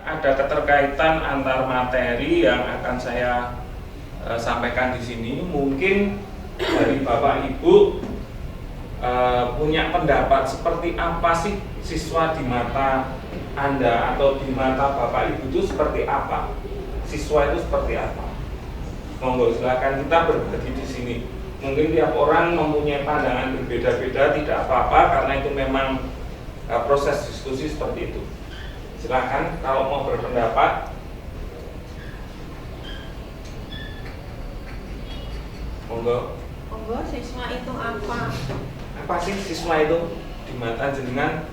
ada keterkaitan antar materi yang akan saya sampaikan di sini. Mungkin dari Bapak Ibu punya pendapat seperti apa sih siswa di mata Anda atau di mata Bapak Ibu itu seperti apa? Siswa itu seperti apa? Monggo silakan kita berbagi di sini. Mungkin tiap orang mempunyai pandangan berbeda-beda, tidak apa-apa karena itu memang proses diskusi seperti itu. Silakan kalau mau berpendapat. Monggo. Monggo, siswa itu apa? Apa sih siswa itu di mata jenengan?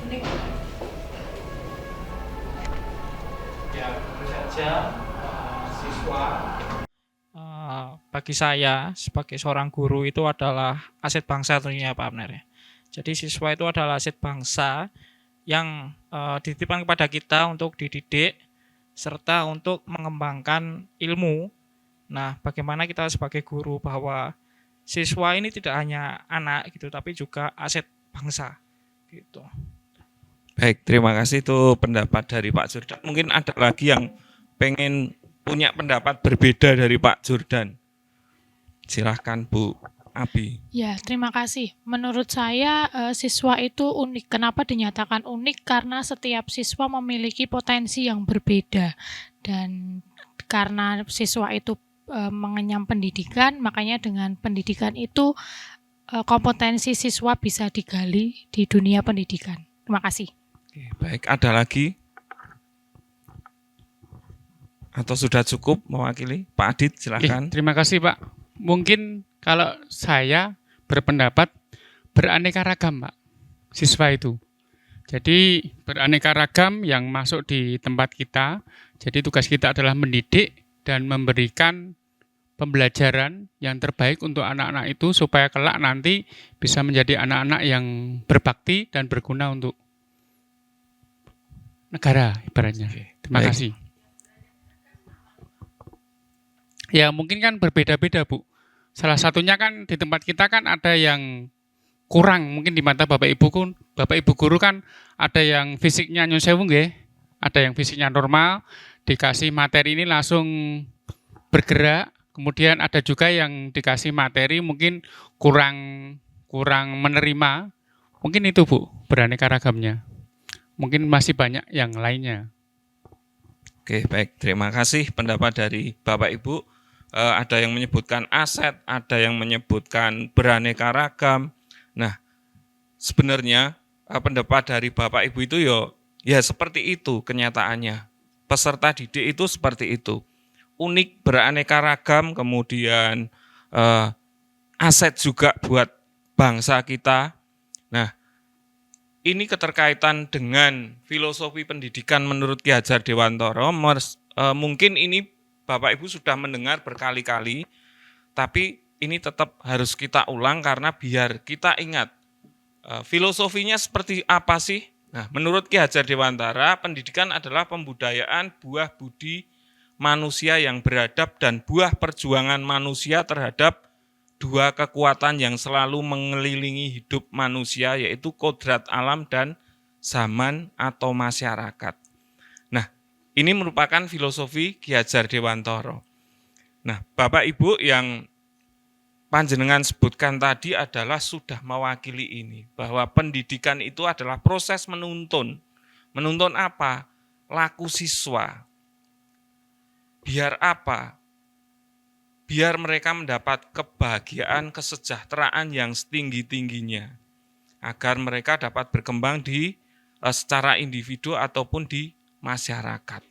Unik. Ya, tentu saja siswa bagi saya sebagai seorang guru itu adalah aset bangsa tentunya Pak Abner ya. Jadi siswa itu adalah aset bangsa yang dititipkan kepada kita untuk dididik serta untuk mengembangkan ilmu. Nah, bagaimana kita sebagai guru bahwa siswa ini tidak hanya anak gitu, tapi juga aset bangsa gitu. Baik, terima kasih itu pendapat dari Pak Jordan. Mungkin ada lagi yang pengen punya pendapat berbeda dari Pak Jordan. Silahkan Bu Abi. Ya, terima kasih. Menurut saya siswa itu unik. Kenapa dinyatakan unik? Karena setiap siswa memiliki potensi yang berbeda. Dan karena siswa itu mengenyam pendidikan, makanya dengan pendidikan itu kompetensi siswa bisa digali di dunia pendidikan. Terima kasih. Oke, baik, ada lagi? Atau sudah cukup mewakili? Pak Adit, silakan. terima kasih Pak. Mungkin kalau saya berpendapat beraneka ragam Pak, siswa itu. Jadi beraneka ragam yang masuk di tempat kita. Jadi tugas kita adalah mendidik dan memberikan pembelajaran yang terbaik untuk anak-anak itu supaya kelak nanti bisa menjadi anak-anak yang berbakti dan berguna untuk negara ibaratnya. Terima Baik. kasih. Ya mungkin kan berbeda-beda Bu. Salah satunya kan di tempat kita kan ada yang kurang mungkin di mata Bapak Ibu guru kan ada yang fisiknya nyun sewu nggih, ada yang fisiknya normal, dikasih materi ini langsung bergerak. Kemudian ada juga yang dikasih materi mungkin kurang menerima. Mungkin itu Bu, beraneka ragamnya. Mungkin masih banyak yang lainnya. Oke, baik. Terima kasih pendapat dari Bapak Ibu. Ada yang menyebutkan aset, ada yang menyebutkan beraneka ragam. Nah, sebenarnya pendapat dari Bapak Ibu itu ya seperti itu kenyataannya. Peserta didik itu seperti itu. Unik, beraneka ragam, kemudian aset juga buat bangsa kita. Nah, ini keterkaitan dengan filosofi pendidikan menurut Ki Hajar Dewantara. Mungkin ini Bapak Ibu sudah mendengar berkali-kali, tapi ini tetap harus kita ulang karena biar kita ingat filosofinya seperti apa sih. Nah, menurut Ki Hajar Dewantara, pendidikan adalah pembudayaan buah budi manusia yang beradab dan buah perjuangan manusia terhadap dua kekuatan yang selalu mengelilingi hidup manusia, yaitu kodrat alam dan zaman atau masyarakat. Nah, ini merupakan filosofi Ki Hajar Dewantara. Nah, Bapak Ibu yang panjenengan sebutkan tadi adalah sudah mewakili ini, bahwa pendidikan itu adalah proses menuntun. Menuntun apa? Laku siswa. Biar apa? Biar mereka mendapat kebahagiaan, kesejahteraan yang setinggi-tingginya. Agar mereka dapat berkembang secara individu ataupun di masyarakat.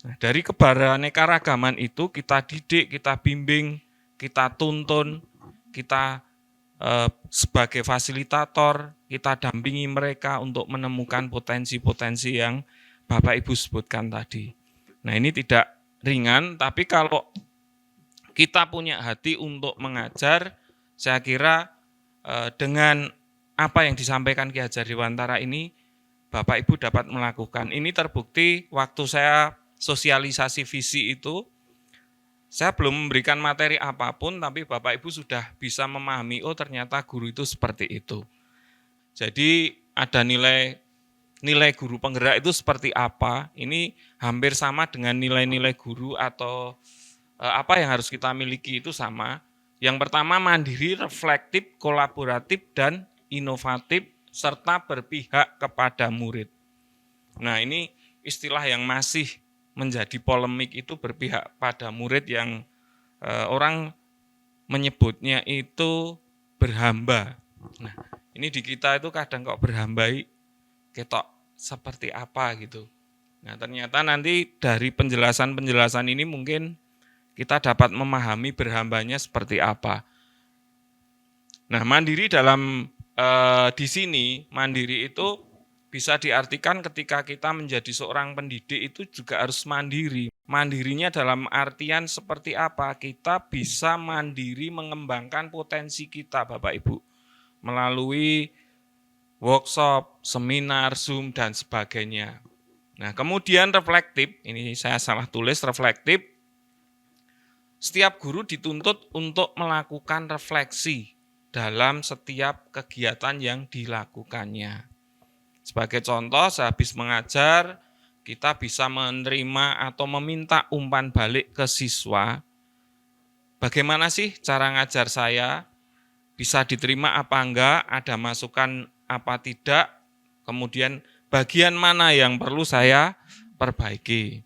Nah, dari keberaneka-ragaman itu kita didik, kita bimbing, kita tuntun, kita sebagai fasilitator, kita dampingi mereka untuk menemukan potensi-potensi yang Bapak Ibu sebutkan tadi. Nah, ini tidak ringan, tapi kalau kita punya hati untuk mengajar, saya kira dengan apa yang disampaikan Ki Hajar Dewantara ini, Bapak Ibu dapat melakukan. Ini terbukti waktu saya sosialisasi visi itu, saya belum memberikan materi apapun, tapi Bapak Ibu sudah bisa memahami, oh ternyata guru itu seperti itu. Jadi ada nilai nilai guru penggerak itu seperti apa. Ini hampir sama dengan nilai-nilai guru atau apa yang harus kita miliki itu sama. Yang pertama mandiri, reflektif, kolaboratif, dan inovatif, serta berpihak kepada murid. Nah ini istilah yang masih menjadi polemik itu berpihak pada murid yang orang menyebutnya itu berhamba. Nah ini di kita itu kadang kok berhambai, ketok seperti apa gitu. Nah ternyata nanti dari penjelasan-penjelasan ini mungkin kita dapat memahami berhambanya seperti apa. Nah, mandiri dalam di sini, mandiri itu bisa diartikan ketika kita menjadi seorang pendidik itu juga harus mandiri. Mandirinya dalam artian seperti apa? Kita bisa mandiri mengembangkan potensi kita, Bapak Ibu, melalui workshop, seminar, Zoom, dan sebagainya. Nah, kemudian reflektif, ini saya salah tulis, reflektif. Setiap guru dituntut untuk melakukan refleksi dalam setiap kegiatan yang dilakukannya. Sebagai contoh, sehabis mengajar, kita bisa menerima atau meminta umpan balik ke siswa. Bagaimana sih cara ngajar saya? Bisa diterima apa enggak? Ada masukan apa tidak? Kemudian bagian mana yang perlu saya perbaiki?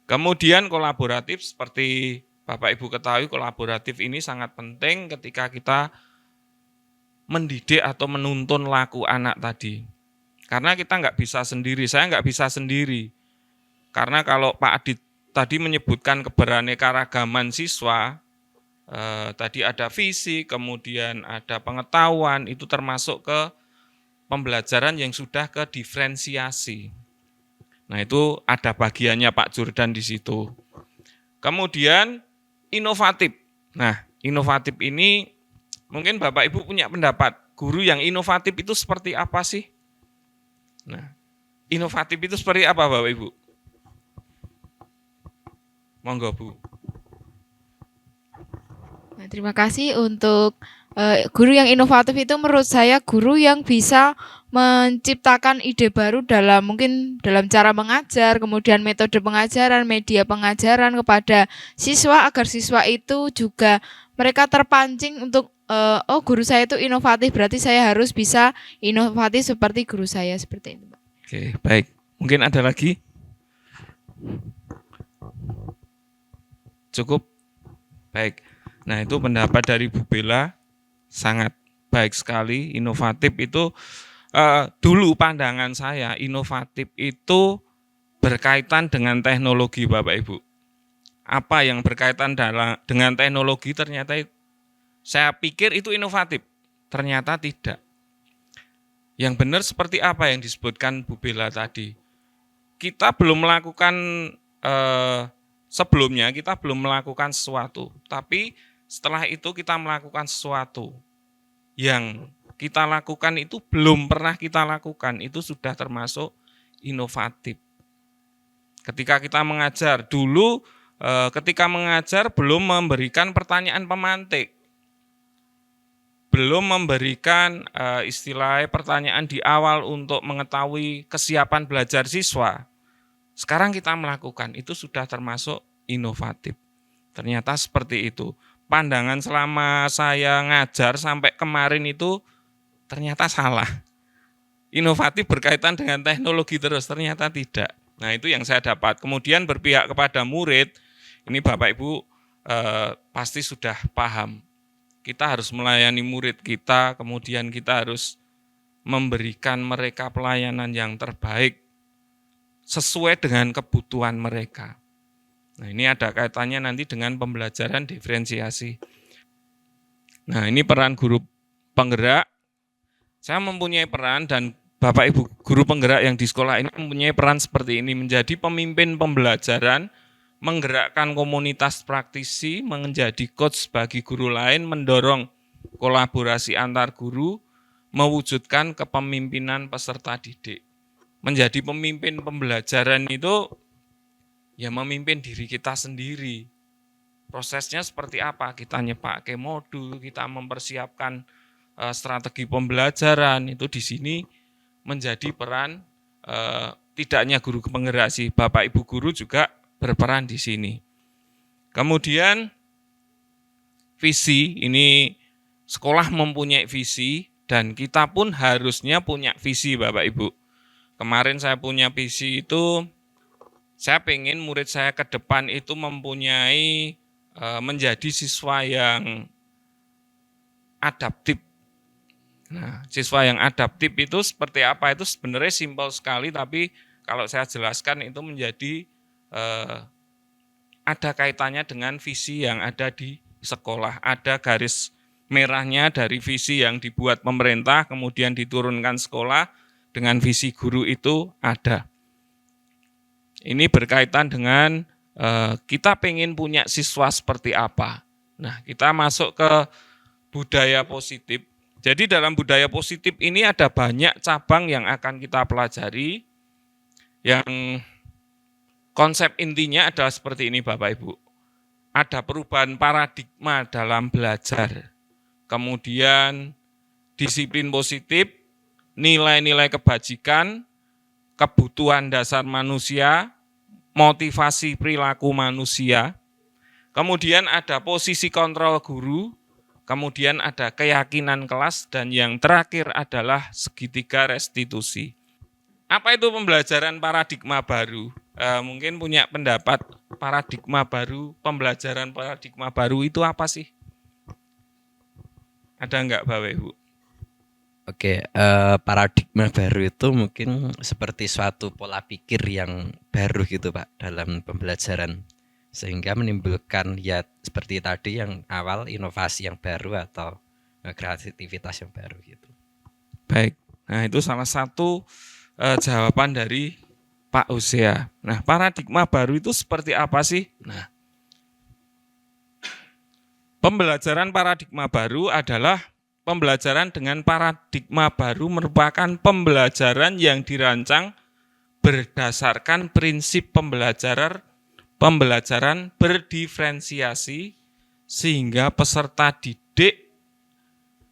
Kemudian kolaboratif, seperti Bapak Ibu ketahui, kolaboratif ini sangat penting ketika kita mendidik atau menuntun laku anak tadi. Karena kita nggak bisa sendiri, saya nggak bisa sendiri. Karena kalau Pak Adit tadi menyebutkan keberaneka-ragaman siswa, tadi ada visi, kemudian ada pengetahuan, itu termasuk ke pembelajaran yang sudah ke diferensiasi. Nah itu ada bagiannya Pak Jordan di situ. Kemudian inovatif. Nah, inovatif ini mungkin Bapak Ibu punya pendapat, guru yang inovatif itu seperti apa sih? Nah, inovatif itu seperti apa Bapak Ibu? Monggo Bu. Nah, terima kasih untuk guru yang inovatif itu menurut saya guru yang bisa menciptakan ide baru mungkin dalam cara mengajar, kemudian metode pengajaran, media pengajaran kepada siswa agar siswa itu juga mereka terpancing untuk oh guru saya itu inovatif, berarti saya harus bisa inovatif seperti guru saya, seperti itu. Oke, baik. Mungkin ada lagi? Cukup? Baik. Nah, itu pendapat dari Bu Bella sangat baik sekali. Inovatif itu dulu pandangan saya, inovatif itu berkaitan dengan teknologi Bapak Ibu. Apa yang berkaitan dengan teknologi ternyata saya pikir itu inovatif. Ternyata tidak. Yang benar seperti apa yang disebutkan Bu Bella tadi. Kita belum melakukan sebelumnya kita belum melakukan sesuatu, tapi setelah itu kita melakukan sesuatu yang kita lakukan itu belum pernah kita lakukan, itu sudah termasuk inovatif. Ketika kita mengajar, dulu ketika mengajar belum memberikan pertanyaan pemantik, belum memberikan istilah pertanyaan di awal untuk mengetahui kesiapan belajar siswa. Sekarang kita melakukan, itu sudah termasuk inovatif. Ternyata seperti itu. Pandangan selama saya ngajar sampai kemarin itu ternyata salah. Inovatif berkaitan dengan teknologi terus, ternyata tidak. Nah itu yang saya dapat. Kemudian berpihak kepada murid, ini Bapak Ibu pasti sudah paham. Kita harus melayani murid kita, kemudian kita harus memberikan mereka pelayanan yang terbaik sesuai dengan kebutuhan mereka. Nah ini ada kaitannya nanti dengan pembelajaran diferensiasi. Nah ini peran guru penggerak. Saya mempunyai peran dan Bapak Ibu guru penggerak yang di sekolah ini mempunyai peran seperti ini, menjadi pemimpin pembelajaran, menggerakkan komunitas praktisi, menjadi coach bagi guru lain, mendorong kolaborasi antar guru, mewujudkan kepemimpinan peserta didik. Menjadi pemimpin pembelajaran itu ya memimpin diri kita sendiri. Prosesnya seperti apa? Kita nyepakai modul, kita mempersiapkan strategi pembelajaran, itu di sini menjadi peran tidak hanya guru penggerak sih, Bapak Ibu guru juga berperan di sini. Kemudian visi, ini sekolah mempunyai visi dan kita pun harusnya punya visi Bapak Ibu. Kemarin saya punya visi itu, saya pengen murid saya ke depan itu mempunyai menjadi siswa yang adaptif. Nah, siswa yang adaptif itu seperti apa? Itu sebenarnya simpel sekali, tapi kalau saya jelaskan itu menjadi ada kaitannya dengan visi yang ada di sekolah. Ada garis merahnya dari visi yang dibuat pemerintah, kemudian diturunkan sekolah, dengan visi guru itu ada. Ini berkaitan dengan kita pengen punya siswa seperti apa. Nah, kita masuk ke budaya positif. Jadi dalam budaya positif ini ada banyak cabang yang akan kita pelajari. Yang konsep intinya adalah seperti ini Bapak Ibu. Ada perubahan paradigma dalam belajar. Kemudian disiplin positif, nilai-nilai kebajikan, kebutuhan dasar manusia, motivasi perilaku manusia. Kemudian ada posisi kontrol guru, kemudian ada keyakinan kelas, dan yang terakhir adalah segitiga restitusi. Apa itu pembelajaran paradigma baru? Mungkin punya pendapat paradigma baru, pembelajaran paradigma baru itu apa sih? Ada enggak Bapak Ibu? Oke, paradigma baru itu mungkin seperti suatu pola pikir yang baru gitu Pak dalam pembelajaran. Sehingga menimbulkan ya seperti tadi yang awal inovasi yang baru atau kreativitas yang baru gitu. Baik, nah itu salah satu jawaban dari Pak Hosea. Nah, paradigma baru itu seperti apa sih? Nah, pembelajaran paradigma baru adalah pembelajaran dengan paradigma baru merupakan pembelajaran yang dirancang berdasarkan prinsip pembelajaran berdiferensiasi sehingga peserta didik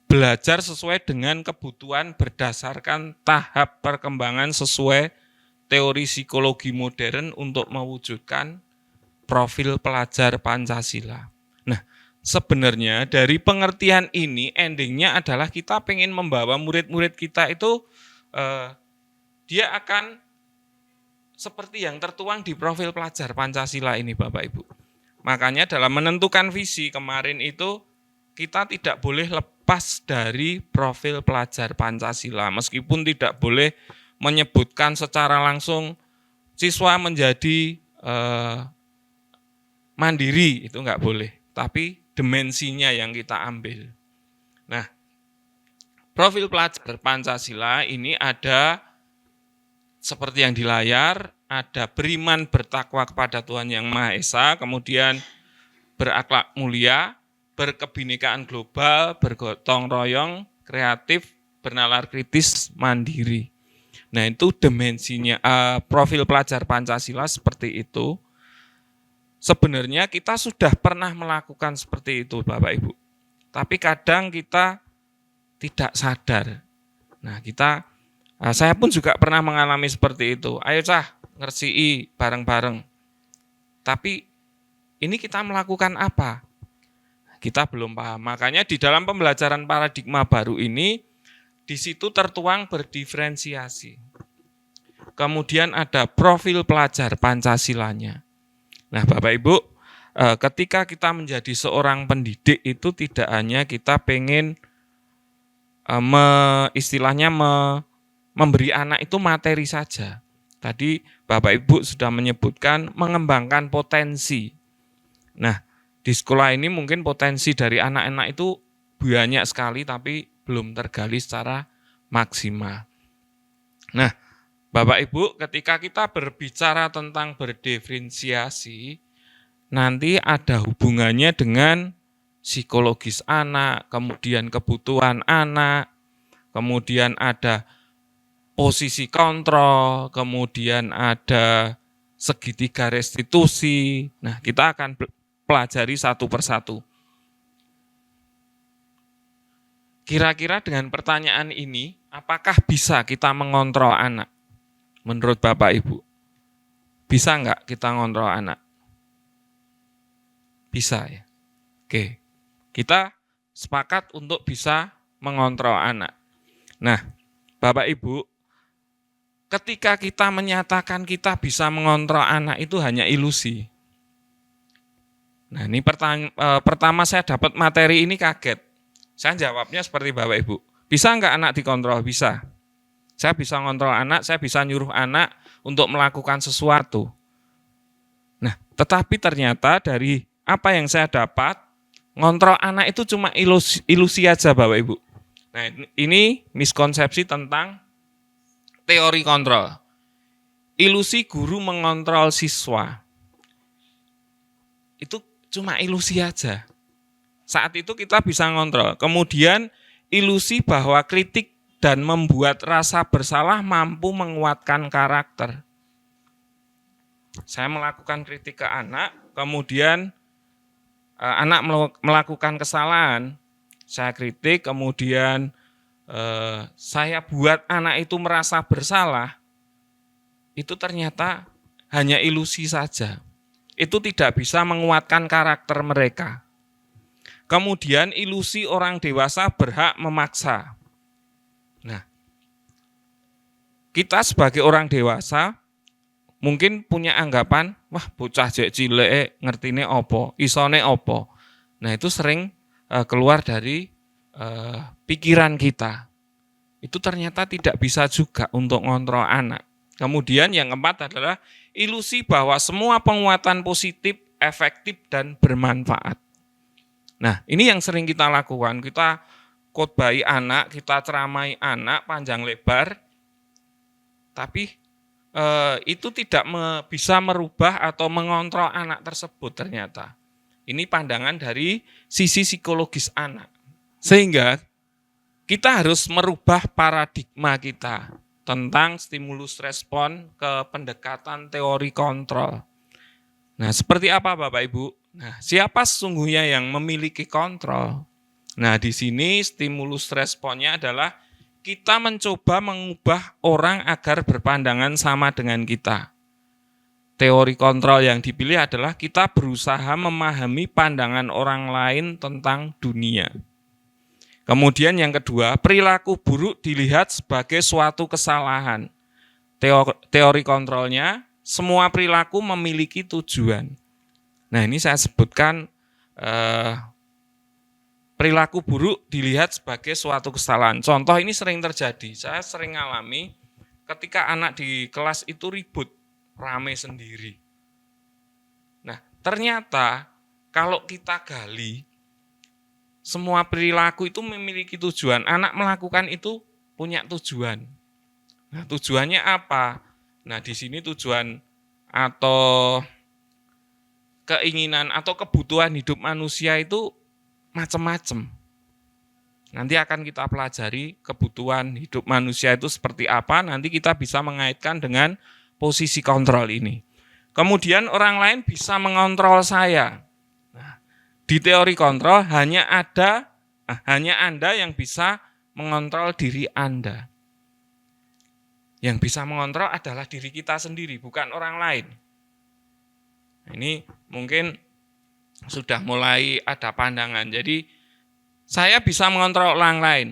belajar sesuai dengan kebutuhan berdasarkan tahap perkembangan sesuai teori psikologi modern untuk mewujudkan profil pelajar Pancasila. Nah, sebenarnya dari pengertian ini endingnya adalah kita pengen membawa murid-murid kita itu dia akan seperti yang tertuang di profil pelajar Pancasila ini Bapak Ibu. Makanya dalam menentukan visi kemarin itu kita tidak boleh lepas dari profil pelajar Pancasila. Meskipun tidak boleh menyebutkan secara langsung siswa menjadi mandiri, itu enggak boleh. Tapi dimensinya yang kita ambil. Nah, profil pelajar Pancasila ini ada seperti yang di layar, ada beriman bertakwa kepada Tuhan Yang Maha Esa, kemudian berakhlak mulia, berkebinekaan global, bergotong royong, kreatif, bernalar kritis, mandiri. Nah, itu dimensinya, profil pelajar Pancasila seperti itu. Sebenarnya kita sudah pernah melakukan seperti itu Bapak Ibu. Tapi kadang kita tidak sadar. Nah, saya pun juga pernah mengalami seperti itu. Ayo ngersi'i bareng-bareng. Tapi ini kita melakukan apa? Kita belum paham. Makanya di dalam pembelajaran paradigma baru ini, di situ tertuang berdiferensiasi. Kemudian ada profil pelajar Pancasilanya. Nah Bapak Ibu, ketika kita menjadi seorang pendidik itu tidak hanya kita pengen memberi anak itu materi saja. Tadi Bapak Ibu sudah menyebutkan mengembangkan potensi. Nah, di sekolah ini mungkin potensi dari anak-anak itu banyak sekali tapi belum tergali secara maksimal. Nah, Bapak Ibu, ketika kita berbicara tentang berdiferensiasi, nanti ada hubungannya dengan psikologis anak, kemudian kebutuhan anak, kemudian ada posisi kontrol, kemudian ada segitiga restitusi. Nah, kita akan pelajari satu persatu. Kira-kira dengan pertanyaan ini, apakah bisa kita mengontrol anak? Menurut Bapak Ibu, bisa nggak kita ngontrol anak? Bisa ya. Oke, kita sepakat untuk bisa mengontrol anak. Nah, Bapak Ibu, ketika kita menyatakan kita bisa mengontrol anak itu hanya ilusi. Nah, ini pertama saya dapat materi ini kaget. Saya jawabnya seperti Bapak Ibu. Bisa nggak anak dikontrol? Bisa. Saya bisa ngontrol anak, saya bisa nyuruh anak untuk melakukan sesuatu. Nah, tetapi ternyata dari apa yang saya dapat, ngontrol anak itu cuma ilusi aja Bapak Ibu. Nah, ini miskonsepsi tentang teori kontrol. Ilusi guru mengontrol siswa. Itu cuma ilusi aja. Saat itu kita bisa ngontrol. Kemudian ilusi bahwa kritik dan membuat rasa bersalah mampu menguatkan karakter. Saya melakukan kritik ke anak, kemudian anak melakukan kesalahan, saya kritik, kemudian saya buat anak itu merasa bersalah, itu ternyata hanya ilusi saja. Itu tidak bisa menguatkan karakter mereka. Kemudian ilusi orang dewasa berhak memaksa. Nah, kita sebagai orang dewasa mungkin punya anggapan, wah bocah jek cilik ngertine opo, isone opo. Nah, itu sering keluar dari pikiran kita. Itu ternyata tidak bisa juga untuk ngontrol anak. Kemudian yang keempat adalah ilusi bahwa semua penguatan positif, efektif, dan bermanfaat. Nah, ini yang sering kita lakukan. Kita khotbahi anak, kita ceramai anak panjang lebar, tapi itu tidak bisa merubah atau mengontrol anak tersebut ternyata. Ini pandangan dari sisi psikologis anak. Sehingga kita harus merubah paradigma kita tentang stimulus respon ke pendekatan teori kontrol. Nah, seperti apa Bapak Ibu? Nah, siapa sesungguhnya yang memiliki kontrol? Nah, di sini stimulus responnya adalah kita mencoba mengubah orang agar berpandangan sama dengan kita. Teori kontrol yang dipilih adalah kita berusaha memahami pandangan orang lain tentang dunia. Kemudian yang kedua, perilaku buruk dilihat sebagai suatu kesalahan. Teori kontrolnya, semua perilaku memiliki tujuan. Nah, ini saya sebutkan perilaku buruk dilihat sebagai suatu kesalahan. Contoh ini sering terjadi. Saya sering alami ketika anak di kelas itu ribut, rame sendiri. Nah, ternyata kalau kita gali, semua perilaku itu memiliki tujuan. Anak melakukan itu punya tujuan. Nah, tujuannya apa? Nah, di sini tujuan atau keinginan atau kebutuhan hidup manusia itu macam-macam. Nanti akan kita pelajari kebutuhan hidup manusia itu seperti apa, nanti kita bisa mengaitkan dengan posisi kontrol ini. Kemudian orang lain bisa mengontrol saya. Nah, di teori kontrol hanya Anda yang bisa mengontrol diri Anda. Yang bisa mengontrol adalah diri kita sendiri, bukan orang lain. Nah, ini mungkin sudah mulai ada pandangan. Jadi saya bisa mengontrol orang lain.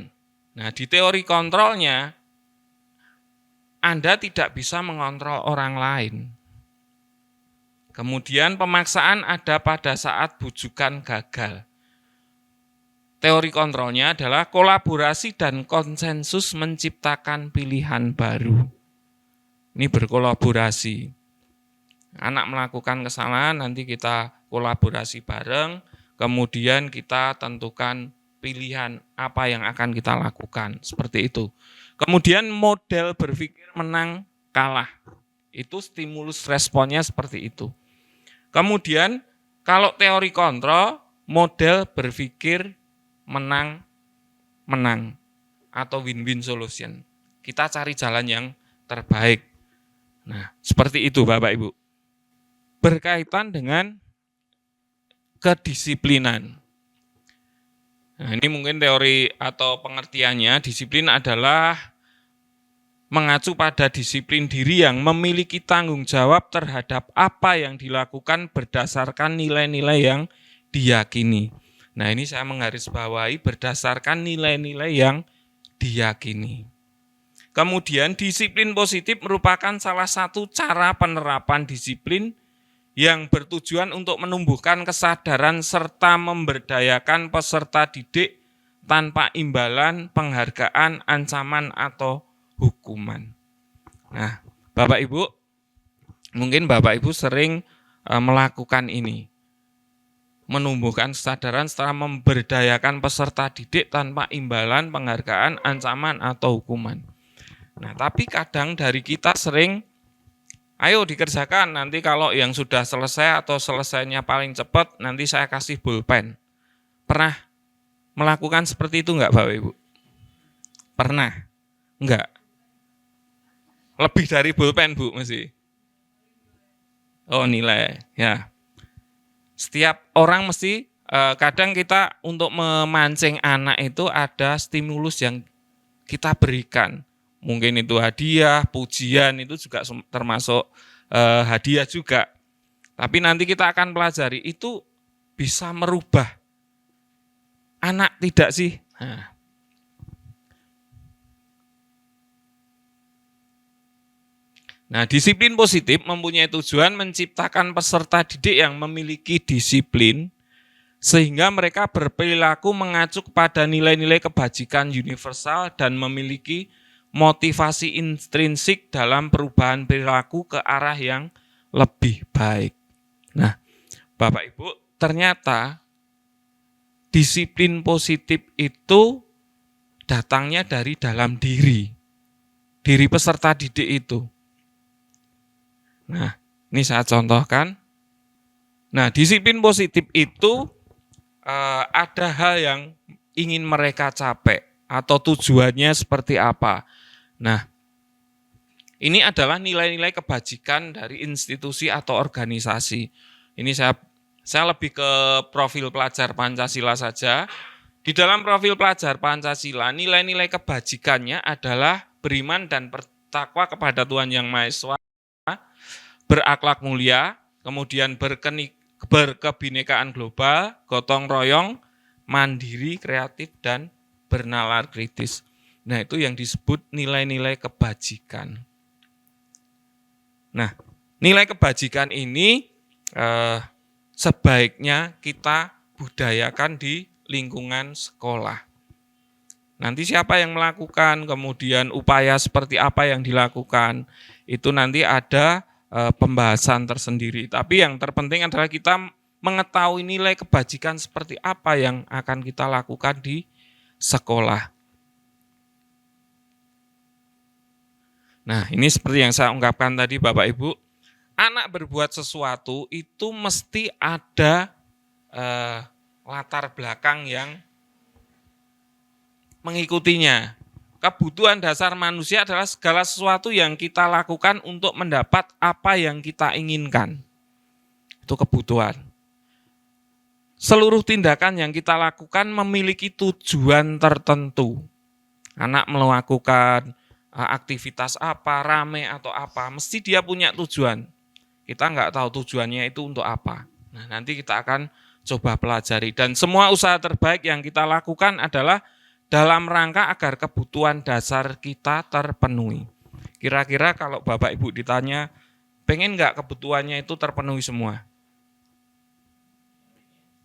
Nah, di teori kontrolnya Anda tidak bisa mengontrol orang lain. Kemudian pemaksaan ada pada saat bujukan gagal. Teori kontrolnya adalah kolaborasi dan konsensus menciptakan pilihan baru. Ini berkolaborasi. Anak melakukan kesalahan, nanti kita kolaborasi bareng, kemudian kita tentukan pilihan apa yang akan kita lakukan, seperti itu. Kemudian model berpikir menang kalah, itu stimulus responnya seperti itu. Kemudian kalau teori kontrol, model berpikir menang atau win-win solution. Kita cari jalan yang terbaik. Nah, seperti itu Bapak Ibu. Berkaitan dengan kedisiplinan. Nah, ini mungkin teori atau pengertiannya, disiplin adalah mengacu pada disiplin diri yang memiliki tanggung jawab terhadap apa yang dilakukan berdasarkan nilai-nilai yang diyakini. Nah, ini saya menggarisbawahi berdasarkan nilai-nilai yang diyakini. Kemudian disiplin positif merupakan salah satu cara penerapan disiplin yang bertujuan untuk menumbuhkan kesadaran serta memberdayakan peserta didik tanpa imbalan, penghargaan, ancaman, atau hukuman. Nah, Bapak Ibu, mungkin Bapak Ibu sering melakukan ini. Menumbuhkan kesadaran setelah memberdayakan peserta didik tanpa imbalan, penghargaan, ancaman, atau hukuman. Nah, tapi kadang dari kita sering, ayo dikerjakan, nanti kalau yang sudah selesai atau selesainya paling cepat, nanti saya kasih pulpen. Pernah melakukan seperti itu enggak Bapak Ibu? Pernah? Enggak? Lebih dari pulpen Bu mesti? Oh nilai, ya. Setiap orang mesti, kadang kita untuk memancing anak itu ada stimulus yang kita berikan. Mungkin itu hadiah, pujian itu juga termasuk hadiah juga. Tapi nanti kita akan pelajari itu bisa merubah anak tidak sih? Nah, disiplin positif mempunyai tujuan menciptakan peserta didik yang memiliki disiplin sehingga mereka berperilaku mengacu pada nilai-nilai kebajikan universal dan memiliki motivasi intrinsik dalam perubahan perilaku ke arah yang lebih baik. Nah, Bapak Ibu, ternyata disiplin positif itu datangnya dari dalam diri peserta didik itu. Nah, ini saya contohkan. Nah, disiplin positif itu ada hal yang ingin mereka capai atau tujuannya seperti apa. Nah, ini adalah nilai-nilai kebajikan dari institusi atau organisasi. Ini saya lebih ke profil pelajar Pancasila saja. Di dalam profil pelajar Pancasila, nilai-nilai kebajikannya adalah beriman dan bertakwa kepada Tuhan Yang Maha Esa, berakhlak mulia, kemudian berkebinekaan global, gotong royong, mandiri, kreatif, dan bernalar kritis. Nah, itu yang disebut nilai-nilai kebajikan. Nah, nilai kebajikan ini sebaiknya kita budayakan di lingkungan sekolah. Nanti siapa yang melakukan, kemudian upaya seperti apa yang dilakukan, itu nanti ada pembahasan tersendiri. Tapi yang terpenting adalah kita mengetahui nilai kebajikan seperti apa yang akan kita lakukan di sekolah. Nah, ini seperti yang saya ungkapkan tadi Bapak Ibu, anak berbuat sesuatu itu mesti ada latar belakang yang mengikutinya. Kebutuhan dasar manusia adalah segala sesuatu yang kita lakukan untuk mendapat apa yang kita inginkan. Itu kebutuhan. Seluruh tindakan yang kita lakukan memiliki tujuan tertentu. Anak melakukan aktivitas apa, rame atau apa, mesti dia punya tujuan. Kita nggak tahu tujuannya itu untuk apa. Nah, nanti kita akan coba pelajari. Dan semua usaha terbaik yang kita lakukan adalah dalam rangka agar kebutuhan dasar kita terpenuhi. Kira-kira kalau Bapak Ibu ditanya, pengen nggak kebutuhannya itu terpenuhi semua?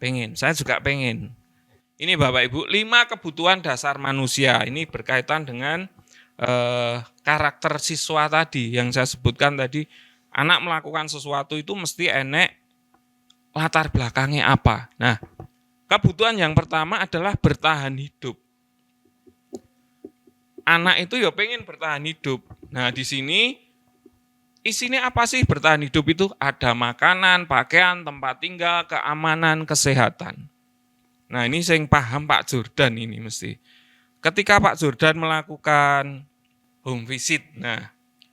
Pengen, saya juga pengen. Ini Bapak Ibu, 5 kebutuhan dasar manusia. Ini berkaitan dengan karakter siswa tadi yang saya sebutkan tadi. Anak melakukan sesuatu itu mesti enek latar belakangnya apa. Nah, kebutuhan yang pertama adalah bertahan hidup. Anak itu ya pengen bertahan hidup. Nah, di sini isinya apa sih bertahan hidup itu? Ada makanan, pakaian, tempat tinggal, keamanan, kesehatan. Nah, ini yang paham Pak Jordan ini mesti. Ketika Pak Jordan melakukan home visit, nah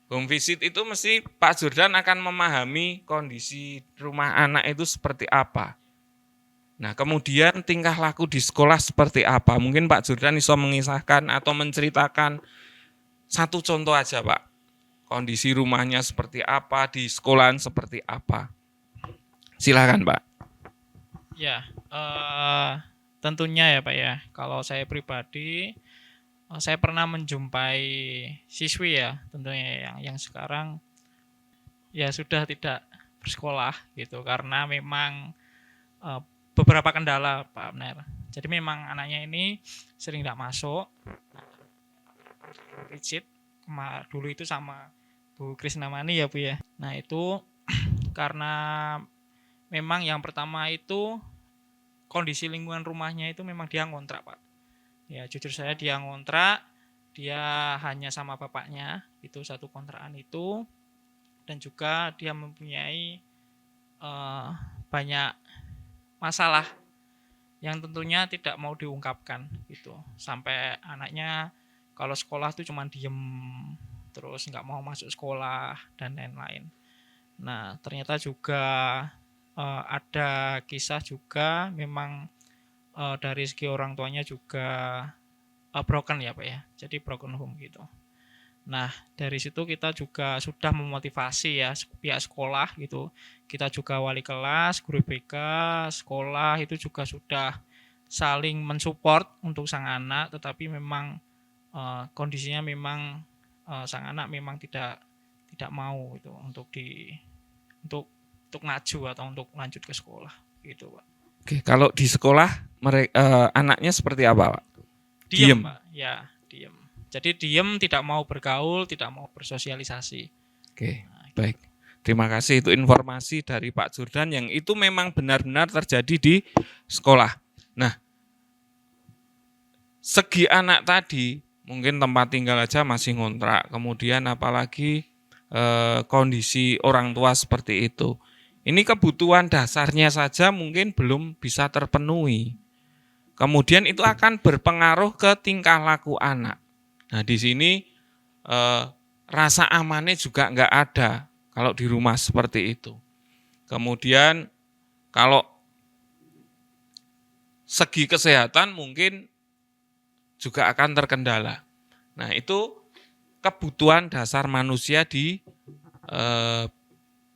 home visit itu mesti Pak Jordan akan memahami kondisi rumah anak itu seperti apa. Nah, kemudian tingkah laku di sekolah seperti apa. Mungkin Pak Jordan bisa mengisahkan atau menceritakan Satu contoh aja Pak, kondisi rumahnya seperti apa, di sekolahan seperti apa. Silakan Pak. Ya, tentunya ya Pak ya. Kalau saya pribadi, saya pernah menjumpai siswi ya, tentunya yang sekarang ya sudah tidak bersekolah gitu karena memang beberapa kendala Pak Abner. Jadi memang anaknya ini sering tidak masuk, rigid. Dulu itu sama Bu Krisnamani ya Bu ya. Nah itu karena memang yang pertama itu kondisi lingkungan rumahnya itu memang dia ngontrak Pak. Ya jujur saya dia ngontrak, dia hanya sama bapaknya, itu satu kontrakan itu. Dan juga dia mempunyai banyak masalah yang tentunya tidak mau diungkapkan gitu. Sampai anaknya kalau sekolah tuh cuma diem, terus nggak mau masuk sekolah dan lain-lain. Nah ternyata juga ada kisah juga memang dari segi orang tuanya juga broken ya Pak ya, jadi broken home gitu. Nah dari situ kita juga sudah memotivasi ya pihak sekolah gitu, kita juga wali kelas, guru BK, sekolah itu juga sudah saling mensupport untuk sang anak, tetapi memang kondisinya memang sang anak memang tidak mau itu untuk maju atau untuk lanjut ke sekolah gitu Pak. Oke, kalau di sekolah anaknya seperti apa Pak? Diem Pak, ya diem. Jadi diem, tidak mau bergaul, tidak mau bersosialisasi. Oke, baik. Terima kasih itu informasi dari Pak Jordan yang itu memang benar-benar terjadi di sekolah. Nah, segi anak tadi mungkin tempat tinggal aja masih ngontrak, kemudian apalagi kondisi orang tua seperti itu. Ini kebutuhan dasarnya saja mungkin belum bisa terpenuhi. Kemudian itu akan berpengaruh ke tingkah laku anak. Nah di sini rasa amannya juga nggak ada kalau di rumah seperti itu. Kemudian kalau segi kesehatan mungkin juga akan terkendala. Nah itu kebutuhan dasar manusia di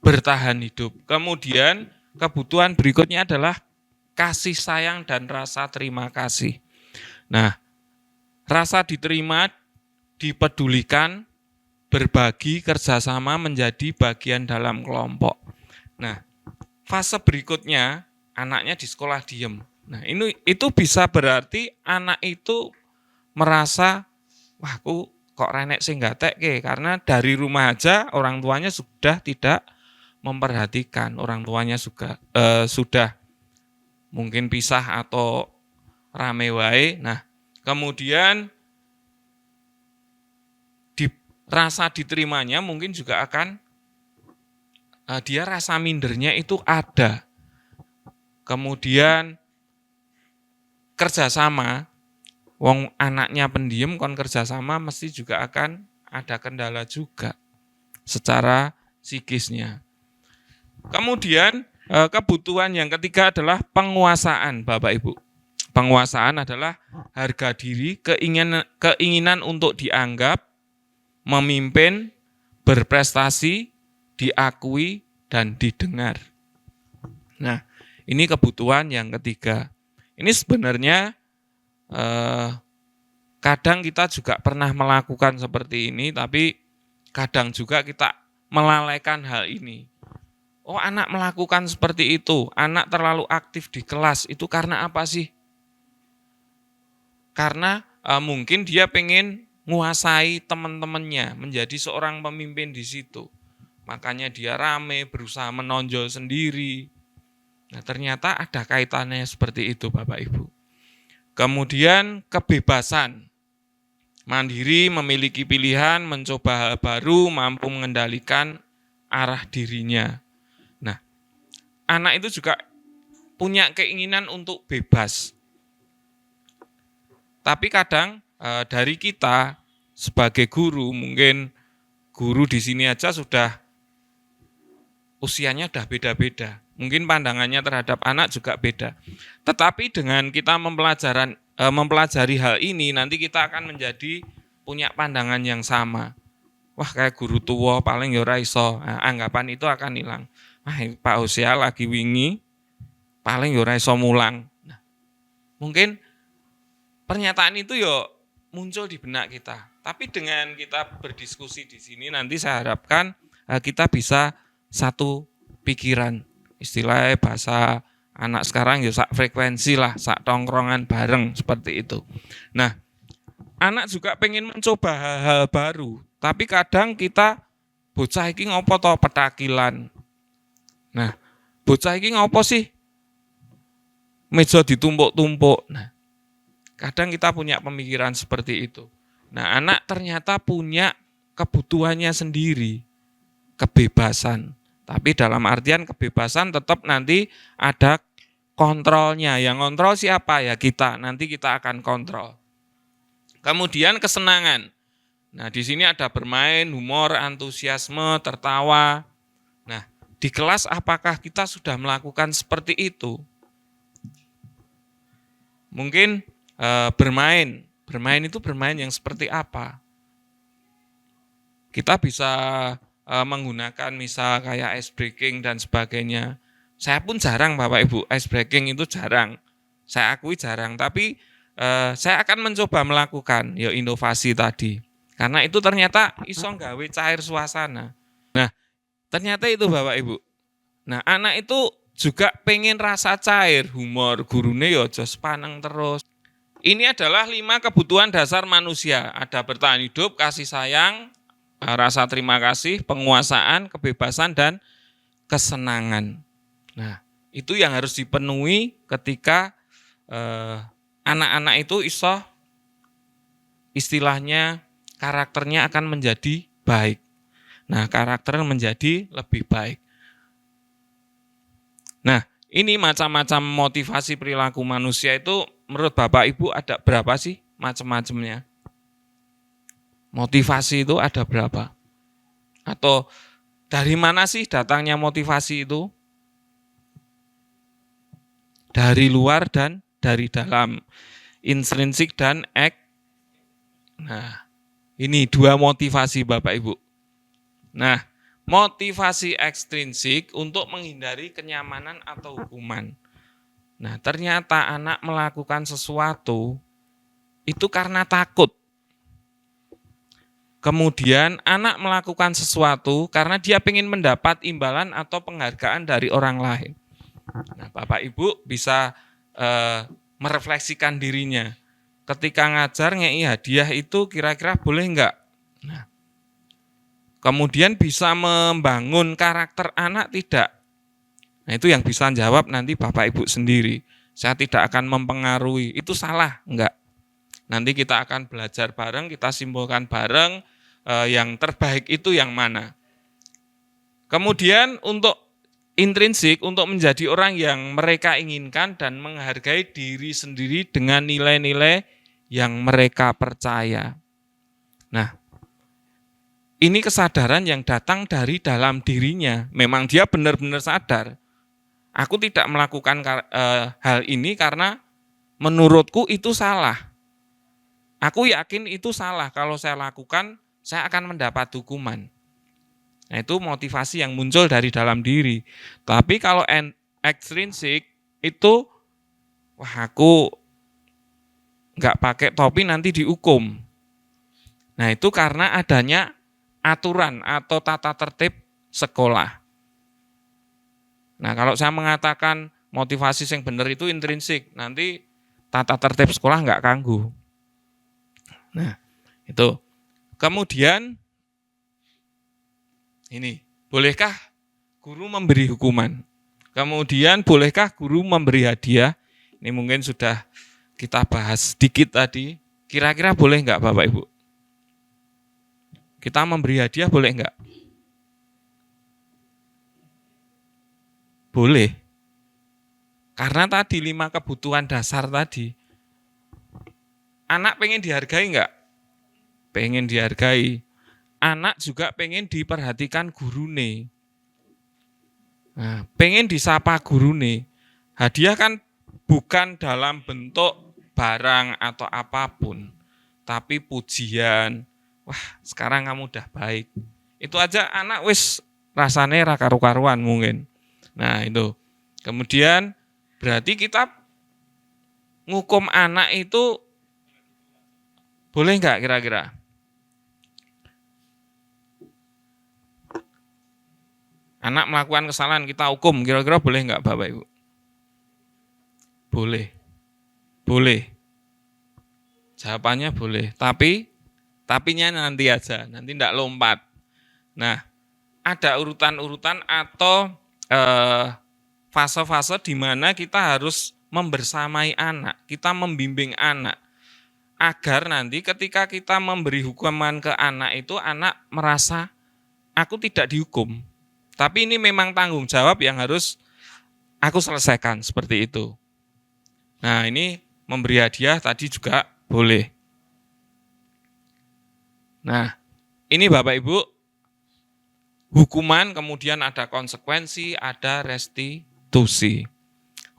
bertahan hidup. Kemudian kebutuhan berikutnya adalah kasih sayang dan rasa terima kasih. Nah, rasa diterima, dipedulikan, berbagi, kerjasama menjadi bagian dalam kelompok. Nah, fase berikutnya anaknya di sekolah diem. Nah, itu bisa berarti anak itu merasa, wah aku kok renek sing gatek karena dari rumah aja orang tuanya sudah tidak memperhatikan, orang tuanya sudah mungkin pisah atau rame wae. Nah, kemudian rasa diterimanya mungkin juga akan dia rasa mindernya itu ada. Kemudian kerjasama, wong anaknya pendiam kon kerjasama mesti juga akan ada kendala juga secara psikisnya. Kemudian kebutuhan yang ketiga adalah penguasaan, Bapak Ibu. Penguasaan adalah harga diri, keinginan untuk dianggap, memimpin, berprestasi, diakui, dan didengar. Nah, ini kebutuhan yang ketiga. Ini sebenarnya kadang kita juga pernah melakukan seperti ini, tapi kadang juga kita melalaikan hal ini. Oh, anak melakukan seperti itu, anak terlalu aktif di kelas, itu karena apa sih? Karena mungkin dia pengen menguasai teman-temannya, menjadi seorang pemimpin di situ. Makanya dia rame, berusaha menonjol sendiri. Nah, ternyata ada kaitannya seperti itu, Bapak Ibu. Kemudian kebebasan. Mandiri, memiliki pilihan, mencoba hal baru, mampu mengendalikan arah dirinya. Nah, anak itu juga punya keinginan untuk bebas. Tapi kadang dari kita sebagai guru, mungkin guru di sini aja sudah usianya sudah beda-beda. Mungkin pandangannya terhadap anak juga beda. Tetapi dengan kita mempelajari hal ini, nanti kita akan menjadi punya pandangan yang sama. Wah, kayak guru tua paling ya ora iso. Nah, anggapan itu akan hilang. Wah, Pak Hosea lagi wingi paling ya ora iso mulang. Nah, mungkin pernyataan itu ya muncul di benak kita. Tapi dengan kita berdiskusi di sini nanti saya harapkan kita bisa satu pikiran. Istilahnya bahasa anak sekarang ya sak frekuensi lah, sak tongkrongan bareng seperti itu. Nah, anak juga pengen mencoba hal-hal baru, tapi kadang kita bocah iki ngopo to petakilan. Nah, bocah iki ngopo sih meja ditumpuk-tumpuk. Nah, kadang kita punya pemikiran seperti itu. Nah, anak ternyata punya kebutuhannya sendiri, kebebasan. Tapi dalam artian kebebasan tetap nanti ada kontrolnya. Yang kontrol siapa? Ya kita. Nanti kita akan kontrol. Kemudian kesenangan. Nah, di sini ada bermain, humor, antusiasme, tertawa. Nah, di kelas apakah kita sudah melakukan seperti itu? Mungkin bermain. Bermain itu bermain yang seperti apa? Kita bisa menggunakan misal kayak ice breaking dan sebagainya. Saya pun jarang Bapak Ibu, ice breaking itu jarang. Saya akui jarang, tapi saya akan mencoba melakukan ya inovasi tadi. Karena itu ternyata iso nggawe cair suasana. Nah, ternyata itu Bapak Ibu. Nah, anak itu juga pengen rasa cair, humor, gurune ya aja sepaneng terus. Ini adalah 5 kebutuhan dasar manusia. Ada bertahan hidup, kasih sayang, rasa terima kasih, penguasaan, kebebasan, dan kesenangan. Nah, itu yang harus dipenuhi ketika anak-anak itu iso istilahnya karakternya akan menjadi baik. Nah, karakter menjadi lebih baik. Nah, ini macam-macam motivasi perilaku manusia itu menurut Bapak Ibu ada berapa sih macam-macamnya? Motivasi itu ada berapa? Atau dari mana sih datangnya motivasi itu? Dari luar dan dari dalam. Intrinsik dan Nah, ini 2 motivasi Bapak Ibu. Nah, motivasi ekstrinsik untuk menghindari kenyamanan atau hukuman. Nah, ternyata anak melakukan sesuatu itu karena takut. Kemudian anak melakukan sesuatu karena dia ingin mendapat imbalan atau penghargaan dari orang lain. Nah, Bapak Ibu bisa merefleksikan dirinya. Ketika ngajar ngei hadiah itu kira-kira boleh enggak? Nah, kemudian bisa membangun karakter anak tidak? Nah, itu yang bisa jawab nanti Bapak Ibu sendiri. Saya tidak akan mempengaruhi. Itu salah, enggak? Nanti kita akan belajar bareng, kita simpulkan bareng yang terbaik itu yang mana. Kemudian untuk intrinsik, untuk menjadi orang yang mereka inginkan dan menghargai diri sendiri dengan nilai-nilai yang mereka percaya. Nah, ini kesadaran yang datang dari dalam dirinya. Memang dia benar-benar sadar. Aku tidak melakukan hal ini karena menurutku itu salah. Aku yakin itu salah. Kalau saya lakukan, saya akan mendapat hukuman. Nah, itu motivasi yang muncul dari dalam diri. Tapi kalau ekstrinsik itu, wah aku nggak pakai topi nanti dihukum. Nah, itu karena adanya aturan atau tata tertib sekolah. Nah, kalau saya mengatakan motivasi yang benar itu intrinsik, nanti tata tertib sekolah nggak kanggu. Nah, itu. Kemudian, ini, bolehkah guru memberi hukuman? Kemudian, bolehkah guru memberi hadiah? Ini mungkin sudah kita bahas sedikit tadi. Kira-kira boleh nggak Bapak Ibu? Kita memberi hadiah boleh nggak? Boleh. Karena tadi 5 kebutuhan dasar tadi. Anak pengen dihargai enggak? Pengen dihargai. Anak juga pengen diperhatikan gurune. Nah, pengen disapa gurune. Hadiah kan bukan dalam bentuk barang atau apapun. tapi pujian. Wah, sekarang kamu udah baik. Itu aja anak wis rasane ra karu-karuan mungkin. Nah, itu. Kemudian berarti kita ngukum anak itu boleh nggak kira-kira? Anak melakukan kesalahan kita hukum, kira-kira boleh nggak Bapak Ibu? Boleh. Boleh. Jawabannya boleh, tapinya nanti aja, nanti tidak lompat. Nah, ada urutan-urutan atau fase-fase di mana kita harus membersamai anak, kita membimbing anak. Agar nanti ketika kita memberi hukuman ke anak itu, anak merasa aku tidak dihukum. Tapi ini memang tanggung jawab yang harus aku selesaikan, seperti itu. Nah, ini memberi hadiah tadi juga boleh. Nah, ini Bapak Ibu, hukuman kemudian ada konsekuensi, ada restitusi.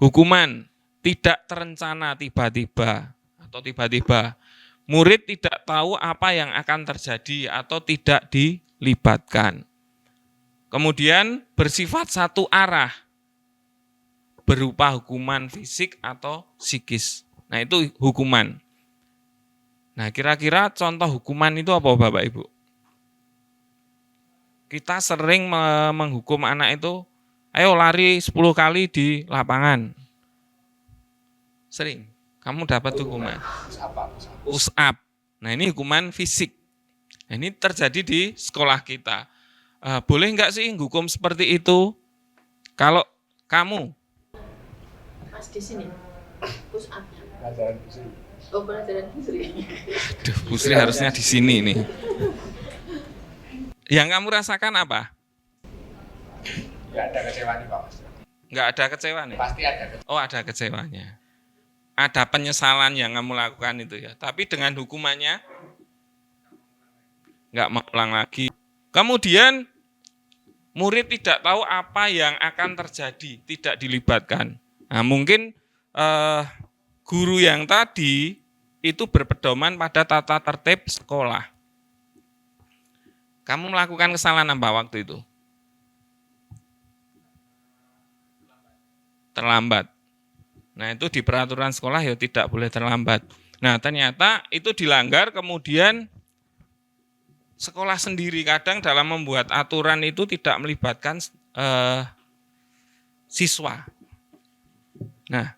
Hukuman tidak terencana tiba-tiba atau tiba-tiba. Murid tidak tahu apa yang akan terjadi atau tidak dilibatkan. Kemudian bersifat satu arah, berupa hukuman fisik atau psikis. Nah, itu hukuman. Nah, kira-kira contoh hukuman itu apa Bapak Ibu? Kita sering menghukum anak itu, ayo lari 10 kali di lapangan. Sering. Kamu dapat hukuman. Push up. Nah, ini hukuman fisik. Nah, ini terjadi di sekolah kita. Boleh nggak sih hukum seperti itu? Kalau kamu Mas di sini. Push up-nya. Oh, pelajaran Busri. Aduh, Busri harusnya di sini nih. Yang kamu rasakan apa? Nggak ada kecewa nih Pak. Nggak ada kecewa nih? Pasti ada kecewa. Oh, ada kecewanya. Ada penyesalan yang kamu lakukan itu ya. Tapi dengan hukumannya nggak mau ulang lagi. Kemudian murid tidak tahu apa yang akan terjadi, tidak dilibatkan. Nah, mungkin guru yang tadi itu berpedoman pada tata tertib sekolah. Kamu melakukan kesalahan apa waktu itu? Terlambat. Nah, itu di peraturan sekolah ya tidak boleh terlambat. Nah, ternyata itu dilanggar, kemudian sekolah sendiri kadang dalam membuat aturan itu tidak melibatkan siswa. Nah,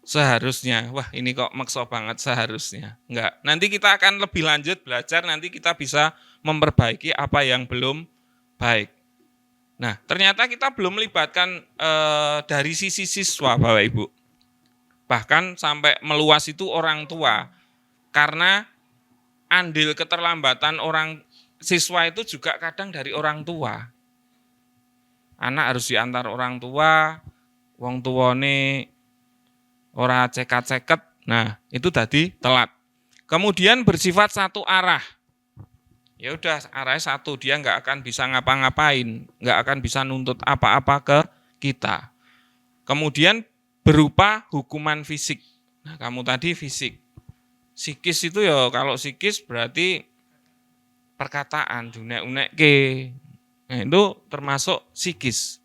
seharusnya, wah ini kok maksa banget seharusnya. Enggak, nanti kita akan lebih lanjut belajar, nanti kita bisa memperbaiki apa yang belum baik. Nah, ternyata kita belum melibatkan dari sisi siswa Bapak Ibu. Bahkan sampai meluas itu orang tua. Karena andil keterlambatan orang siswa itu juga kadang dari orang tua. Anak harus diantar orang tua, wong tuane ora cekat-ceket, nah itu tadi telat. Kemudian bersifat satu arah. Ya udah arahnya satu, dia nggak akan bisa ngapa-ngapain, nggak akan bisa nuntut apa-apa ke kita. Kemudian berupa hukuman fisik. Nah, kamu tadi fisik. Psikis itu ya kalau psikis berarti perkataan, unek-unek ke. Nah, itu termasuk psikis.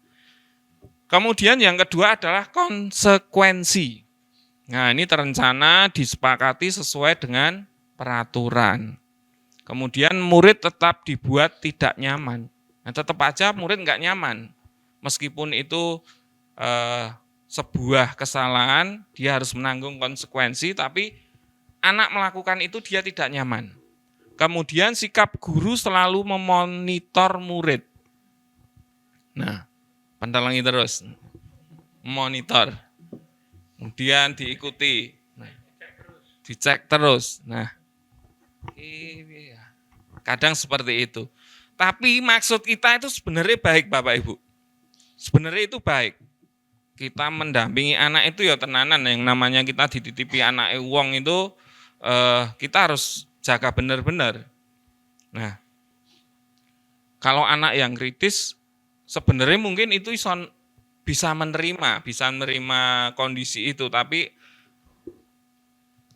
Kemudian yang kedua adalah konsekuensi. Nah, ini terencana, disepakati sesuai dengan peraturan. Kemudian murid tetap dibuat tidak nyaman. Nah, tetap aja murid nggak nyaman. Meskipun itu sebuah kesalahan, dia harus menanggung konsekuensi, tapi anak melakukan itu dia tidak nyaman. Kemudian sikap guru selalu memonitor murid. Nah, pantalangi terus. Monitor. Kemudian diikuti, dicek terus. Nah, kadang seperti itu. Tapi maksud kita itu sebenarnya baik Bapak Ibu. Sebenarnya itu baik. Kita mendampingi anak itu ya tenanan. Yang namanya kita dititipi anak wong itu kita harus jaga benar-benar. Nah, kalau anak yang kritis sebenarnya mungkin itu bisa menerima kondisi itu, tapi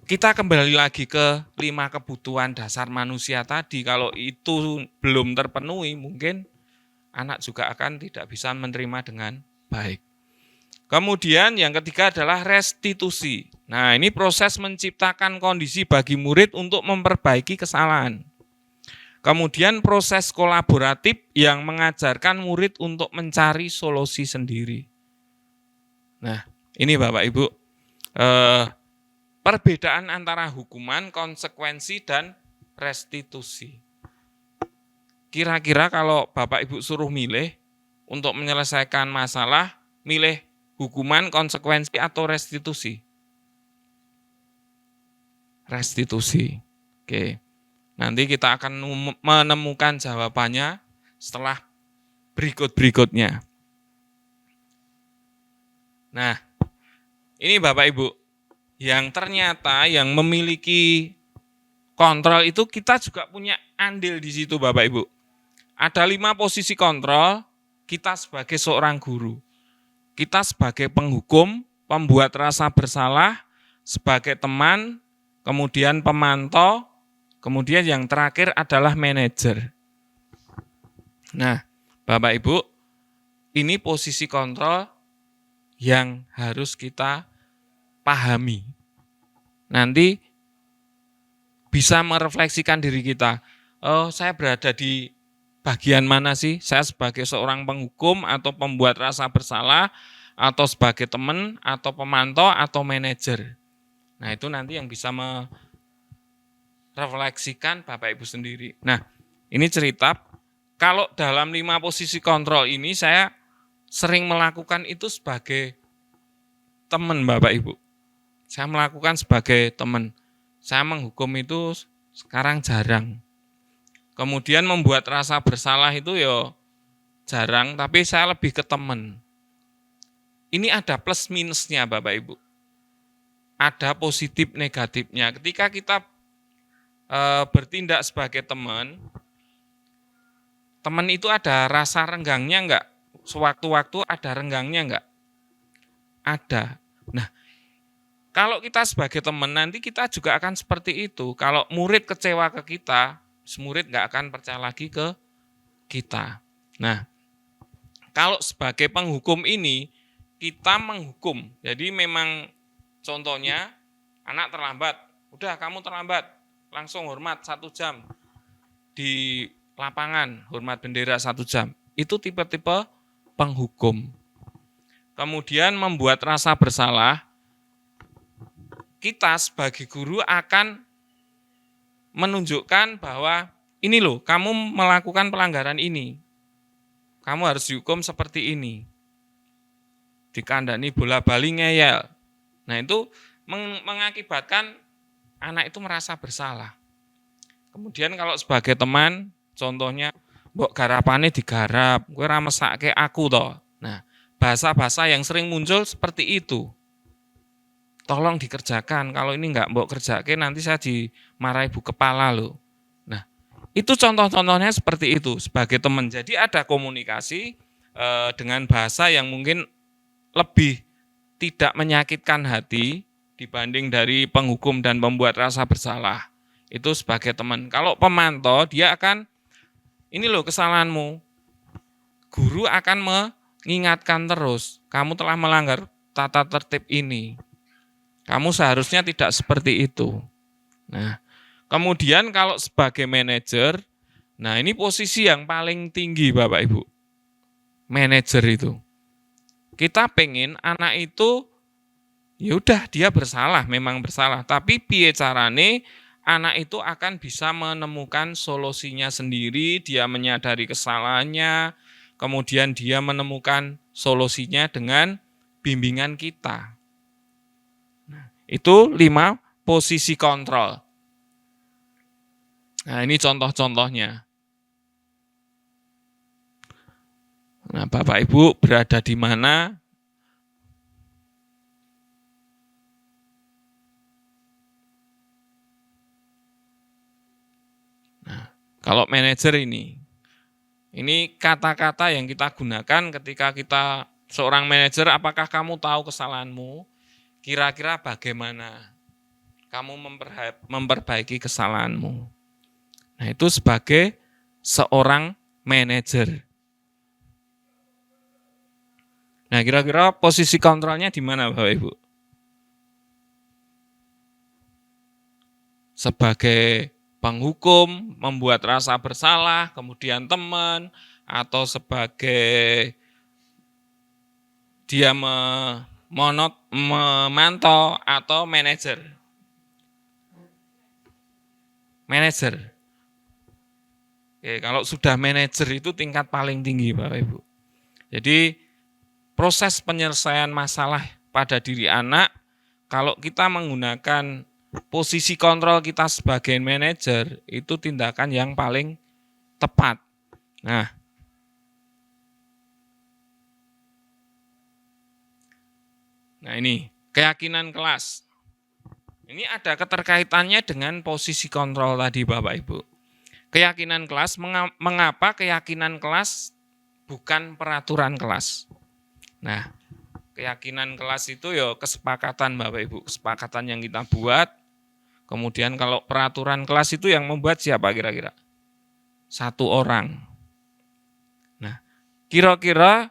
kita kembali lagi ke 5 kebutuhan dasar manusia tadi. Kalau itu belum terpenuhi, mungkin anak juga akan tidak bisa menerima dengan baik. Kemudian yang ketiga adalah restitusi. Nah, ini proses menciptakan kondisi bagi murid untuk memperbaiki kesalahan. Kemudian proses kolaboratif yang mengajarkan murid untuk mencari solusi sendiri. Nah, ini Bapak Ibu, perbedaan antara hukuman, konsekuensi, dan restitusi. Kira-kira kalau Bapak Ibu suruh milih untuk menyelesaikan masalah, milih hukuman, konsekuensi, atau restitusi? Restitusi. Oke. Nanti kita akan menemukan jawabannya setelah berikut-berikutnya. Nah, ini Bapak Ibu, yang ternyata yang memiliki kontrol itu kita juga punya andil di situ Bapak Ibu. Ada 5 posisi kontrol kita sebagai seorang guru. Kita sebagai penghukum, pembuat rasa bersalah, sebagai teman, kemudian pemantau, kemudian yang terakhir adalah manajer. Nah, Bapak Ibu, ini posisi kontrol yang harus kita pahami. Nanti bisa merefleksikan diri kita. Oh, saya berada di bagian mana sih? Saya sebagai seorang penghukum atau pembuat rasa bersalah, atau sebagai teman, atau pemantau, atau manajer. Nah, itu nanti yang bisa merefleksikan Bapak Ibu sendiri. Nah, ini cerita, kalau dalam 5 posisi kontrol ini saya sering melakukan itu sebagai teman Bapak Ibu. Saya melakukan sebagai teman. Saya menghukum itu sekarang jarang. Kemudian membuat rasa bersalah itu ya jarang, tapi saya lebih ke teman. Ini ada plus minusnya Bapak Ibu. Ada positif negatifnya. Ketika kita bertindak sebagai teman, teman itu ada rasa renggangnya enggak? Sewaktu-waktu ada renggangnya enggak? Ada. Nah, kalau kita sebagai teman nanti kita juga akan seperti itu. Kalau murid kecewa ke kita, murid nggak akan percaya lagi ke kita. Nah, kalau sebagai penghukum ini kita menghukum. Jadi memang contohnya anak terlambat, udah kamu terlambat, langsung hormat 1 jam di lapangan, hormat bendera 1 jam. Itu tipe-tipe penghukum. Kemudian membuat rasa bersalah. Kita sebagai guru akan menunjukkan bahwa ini loh, kamu melakukan pelanggaran ini. Kamu harus dihukum seperti ini. Dikandani bola bali ngeyel. Nah, itu mengakibatkan anak itu merasa bersalah. Kemudian kalau sebagai teman, contohnya mbok garapane digarap, kowe ora mesake aku toh. Nah, bahasa-bahasa yang sering muncul seperti itu. Tolong dikerjakan, kalau ini enggak mbok kerjake nanti saya dimarahi Bu Kepala loh. Nah, itu contoh-contohnya seperti itu sebagai teman. Jadi ada komunikasi dengan bahasa yang mungkin lebih tidak menyakitkan hati dibanding dari penghukum dan pembuat rasa bersalah. Itu sebagai teman. Kalau pemantau, dia akan, ini loh kesalahanmu. Guru akan mengingatkan terus, kamu telah melanggar tata tertib ini. Kamu seharusnya tidak seperti itu. Nah, kemudian kalau sebagai manajer, nah ini posisi yang paling tinggi Bapak Ibu. Manajer itu. Kita pengen anak itu, ya udah dia bersalah, memang bersalah. Tapi piye carane anak itu akan bisa menemukan solusinya sendiri, dia menyadari kesalahannya, kemudian dia menemukan solusinya dengan bimbingan kita. Itu 5 posisi kontrol. Nah, ini contoh-contohnya. Nah, Bapak Ibu berada di mana? Nah, kalau manajer ini kata-kata yang kita gunakan ketika kita seorang manajer, apakah kamu tahu kesalahanmu? Kira-kira bagaimana? kamu memperbaiki kesalahanmu. Nah, itu sebagai seorang manajer. Nah, kira-kira posisi kontrolnya di mana, Bapak Ibu? Sebagai penghukum, membuat rasa bersalah, kemudian teman, atau sebagai dia memantau, atau manajer. Manajer. Oke, kalau sudah manajer itu tingkat paling tinggi, Bapak Ibu. Jadi proses penyelesaian masalah pada diri anak, kalau kita menggunakan posisi kontrol kita sebagai manajer, itu tindakan yang paling tepat. Nah, ini keyakinan kelas. Ini ada keterkaitannya dengan posisi kontrol tadi, Bapak Ibu. Keyakinan kelas, mengapa keyakinan kelas bukan peraturan kelas? Nah, keyakinan kelas itu ya kesepakatan, Bapak Ibu, kesepakatan yang kita buat. Kemudian kalau peraturan kelas itu yang membuat siapa kira-kira? Satu orang. Nah, kira-kira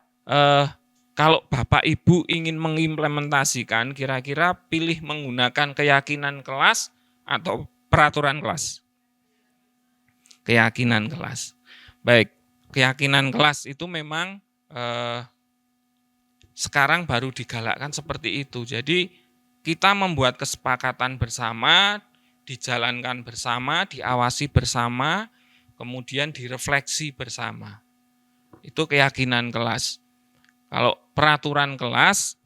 kalau Bapak Ibu ingin mengimplementasikan, kira-kira pilih menggunakan keyakinan kelas atau peraturan kelas? Keyakinan kelas. Baik, keyakinan kelas itu memang sekarang baru digalakkan seperti itu. Jadi kita membuat kesepakatan bersama, dijalankan bersama, diawasi bersama, kemudian direfleksi bersama. Itu keyakinan kelas. Kalau peraturan kelas,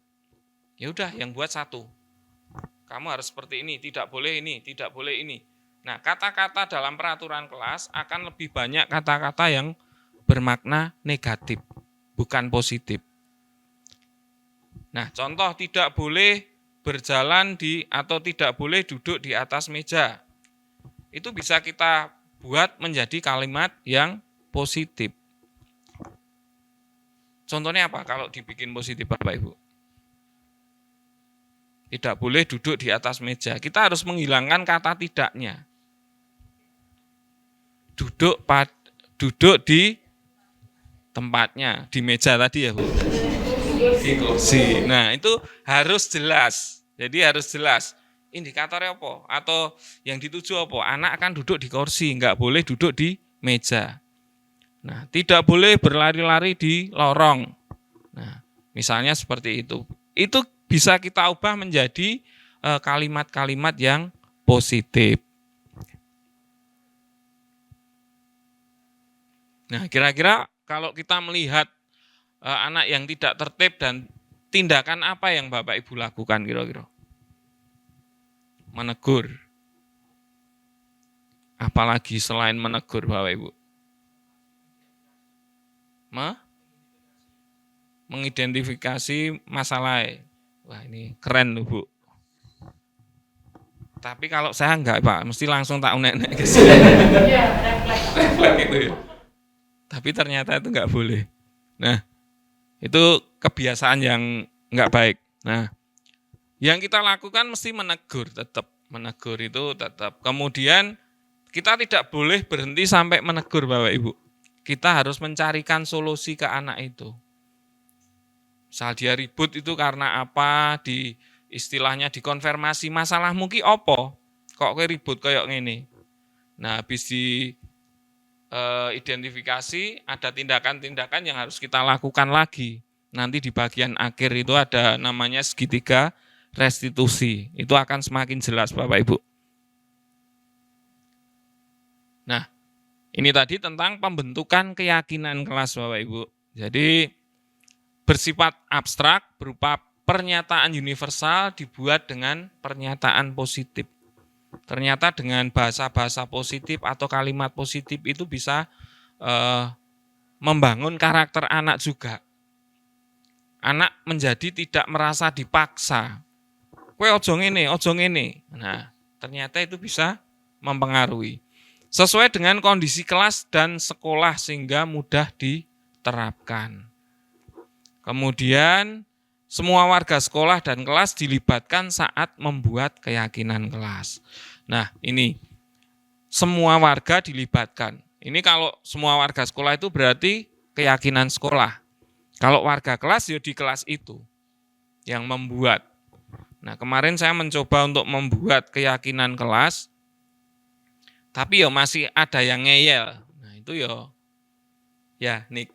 ya udah yang buat satu. Kamu harus seperti ini, tidak boleh ini, tidak boleh ini. Nah, kata-kata dalam peraturan kelas akan lebih banyak kata-kata yang bermakna negatif, bukan positif. Nah, contoh tidak boleh berjalan atau tidak boleh duduk di atas meja. Itu bisa kita buat menjadi kalimat yang positif. Contohnya apa kalau dibikin positif, Bapak Ibu? Tidak boleh duduk di atas meja. Kita harus menghilangkan kata tidaknya. Duduk di tempatnya, di meja tadi ya, Bu. Di kursi. Nah, itu harus jelas. Jadi harus jelas. Indikatornya apa? Atau yang dituju apa? Anak akan duduk di kursi, enggak boleh duduk di meja. Nah, tidak boleh berlari-lari di lorong. Nah, misalnya seperti itu. Itu bisa kita ubah menjadi kalimat-kalimat yang positif. Nah, kira-kira kalau kita melihat anak yang tidak tertib dan tindakan apa yang Bapak Ibu lakukan kira-kira? Menegur. Apalagi selain menegur, Bapak Ibu? Mengidentifikasi masalah. Wah, ini keren loh, Bu. Tapi kalau saya enggak, Pak, mesti langsung tak unek-unek ke sini. Iya, refleks itu ya. Tapi ternyata itu enggak boleh. Nah, itu kebiasaan yang enggak baik. Nah, yang kita lakukan mesti menegur, tetap menegur itu tetap. Kemudian kita tidak boleh berhenti sampai menegur, Bapak Ibu. Kita harus mencarikan solusi ke anak itu. Misal dia ribut itu karena apa, istilahnya dikonfirmasi masalahmu ki opo, kok kowe ribut kayak ngene. Nah, habis identifikasi, ada tindakan-tindakan yang harus kita lakukan lagi. Nanti di bagian akhir itu ada namanya segitiga restitusi. Itu akan semakin jelas, Bapak Ibu. Nah, ini tadi tentang pembentukan keyakinan kelas, Bapak Ibu. Jadi bersifat abstrak berupa pernyataan universal dibuat dengan pernyataan positif. Ternyata dengan bahasa-bahasa positif atau kalimat positif itu bisa membangun karakter anak juga. Anak menjadi tidak merasa dipaksa. Kowe ojo ngene, ojo ngene. Nah, ternyata itu bisa mempengaruhi. Sesuai dengan kondisi kelas dan sekolah sehingga mudah diterapkan. Kemudian semua warga sekolah dan kelas dilibatkan saat membuat keyakinan kelas. Nah, ini semua warga dilibatkan. Ini kalau semua warga sekolah itu berarti keyakinan sekolah. Kalau warga kelas ya di kelas itu yang membuat. Nah, kemarin saya mencoba untuk membuat keyakinan kelas, tapi ya masih ada yang ngeyel. Nah, itu ya Nick.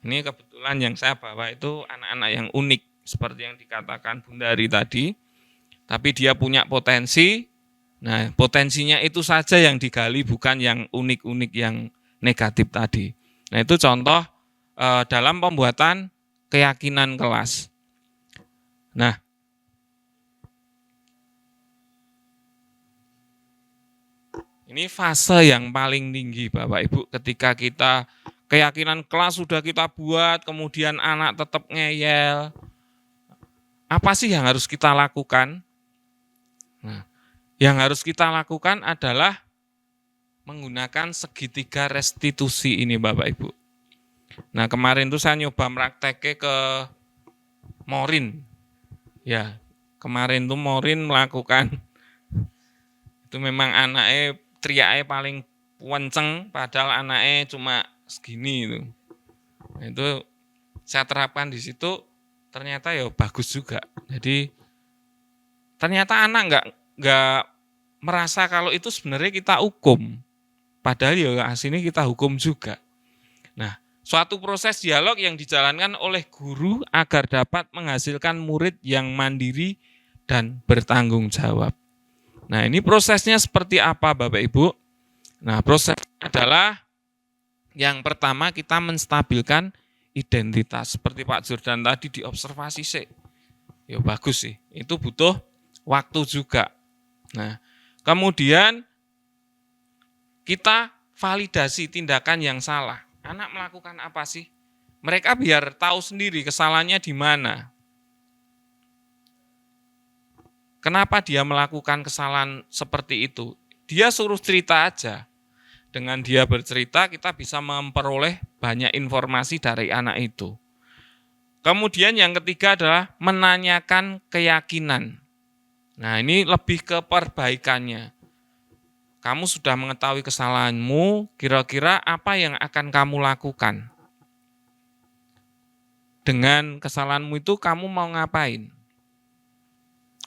Ini kebetulan yang saya bawa itu anak-anak yang unik, seperti yang dikatakan Bunda Ari tadi. Tapi dia punya potensi. Nah, potensinya itu saja yang digali, bukan yang unik-unik yang negatif tadi. Nah, itu contoh dalam pembuatan keyakinan kelas. Nah, ini fase yang paling tinggi Bapak Ibu ketika kita keyakinan kelas sudah kita buat, kemudian anak tetap ngeyel. Apa sih yang harus kita lakukan? Nah, yang harus kita lakukan adalah menggunakan segitiga restitusi ini Bapak Ibu. Nah, kemarin tuh saya nyoba prakteknya ke Morin. Ya, kemarin tuh Morin melakukan, itu memang anaknya teriaknya paling kenceng, padahal anaknya cuma segini itu. Nah, itu saya terapkan di situ, ternyata ya bagus juga. Jadi ternyata anak nggak merasa kalau itu sebenarnya kita hukum, padahal ya aslinya kita hukum juga. Nah, suatu proses dialog yang dijalankan oleh guru agar dapat menghasilkan murid yang mandiri dan bertanggung jawab. Nah, ini prosesnya seperti apa Bapak Ibu? Nah, prosesnya adalah yang pertama kita menstabilkan identitas. Seperti Pak Jordan tadi diobservasi sih. Ya bagus sih, itu butuh waktu juga. Nah, kemudian kita validasi tindakan yang salah. Anak melakukan apa sih? Mereka biar tahu sendiri kesalahannya di mana. Kenapa dia melakukan kesalahan seperti itu? Dia suruh cerita aja. Dengan dia bercerita, kita bisa memperoleh banyak informasi dari anak itu. Kemudian yang ketiga adalah menanyakan keyakinan. Nah, ini lebih ke perbaikannya. Kamu sudah mengetahui kesalahanmu, kira-kira apa yang akan kamu lakukan? Dengan kesalahanmu itu kamu mau ngapain?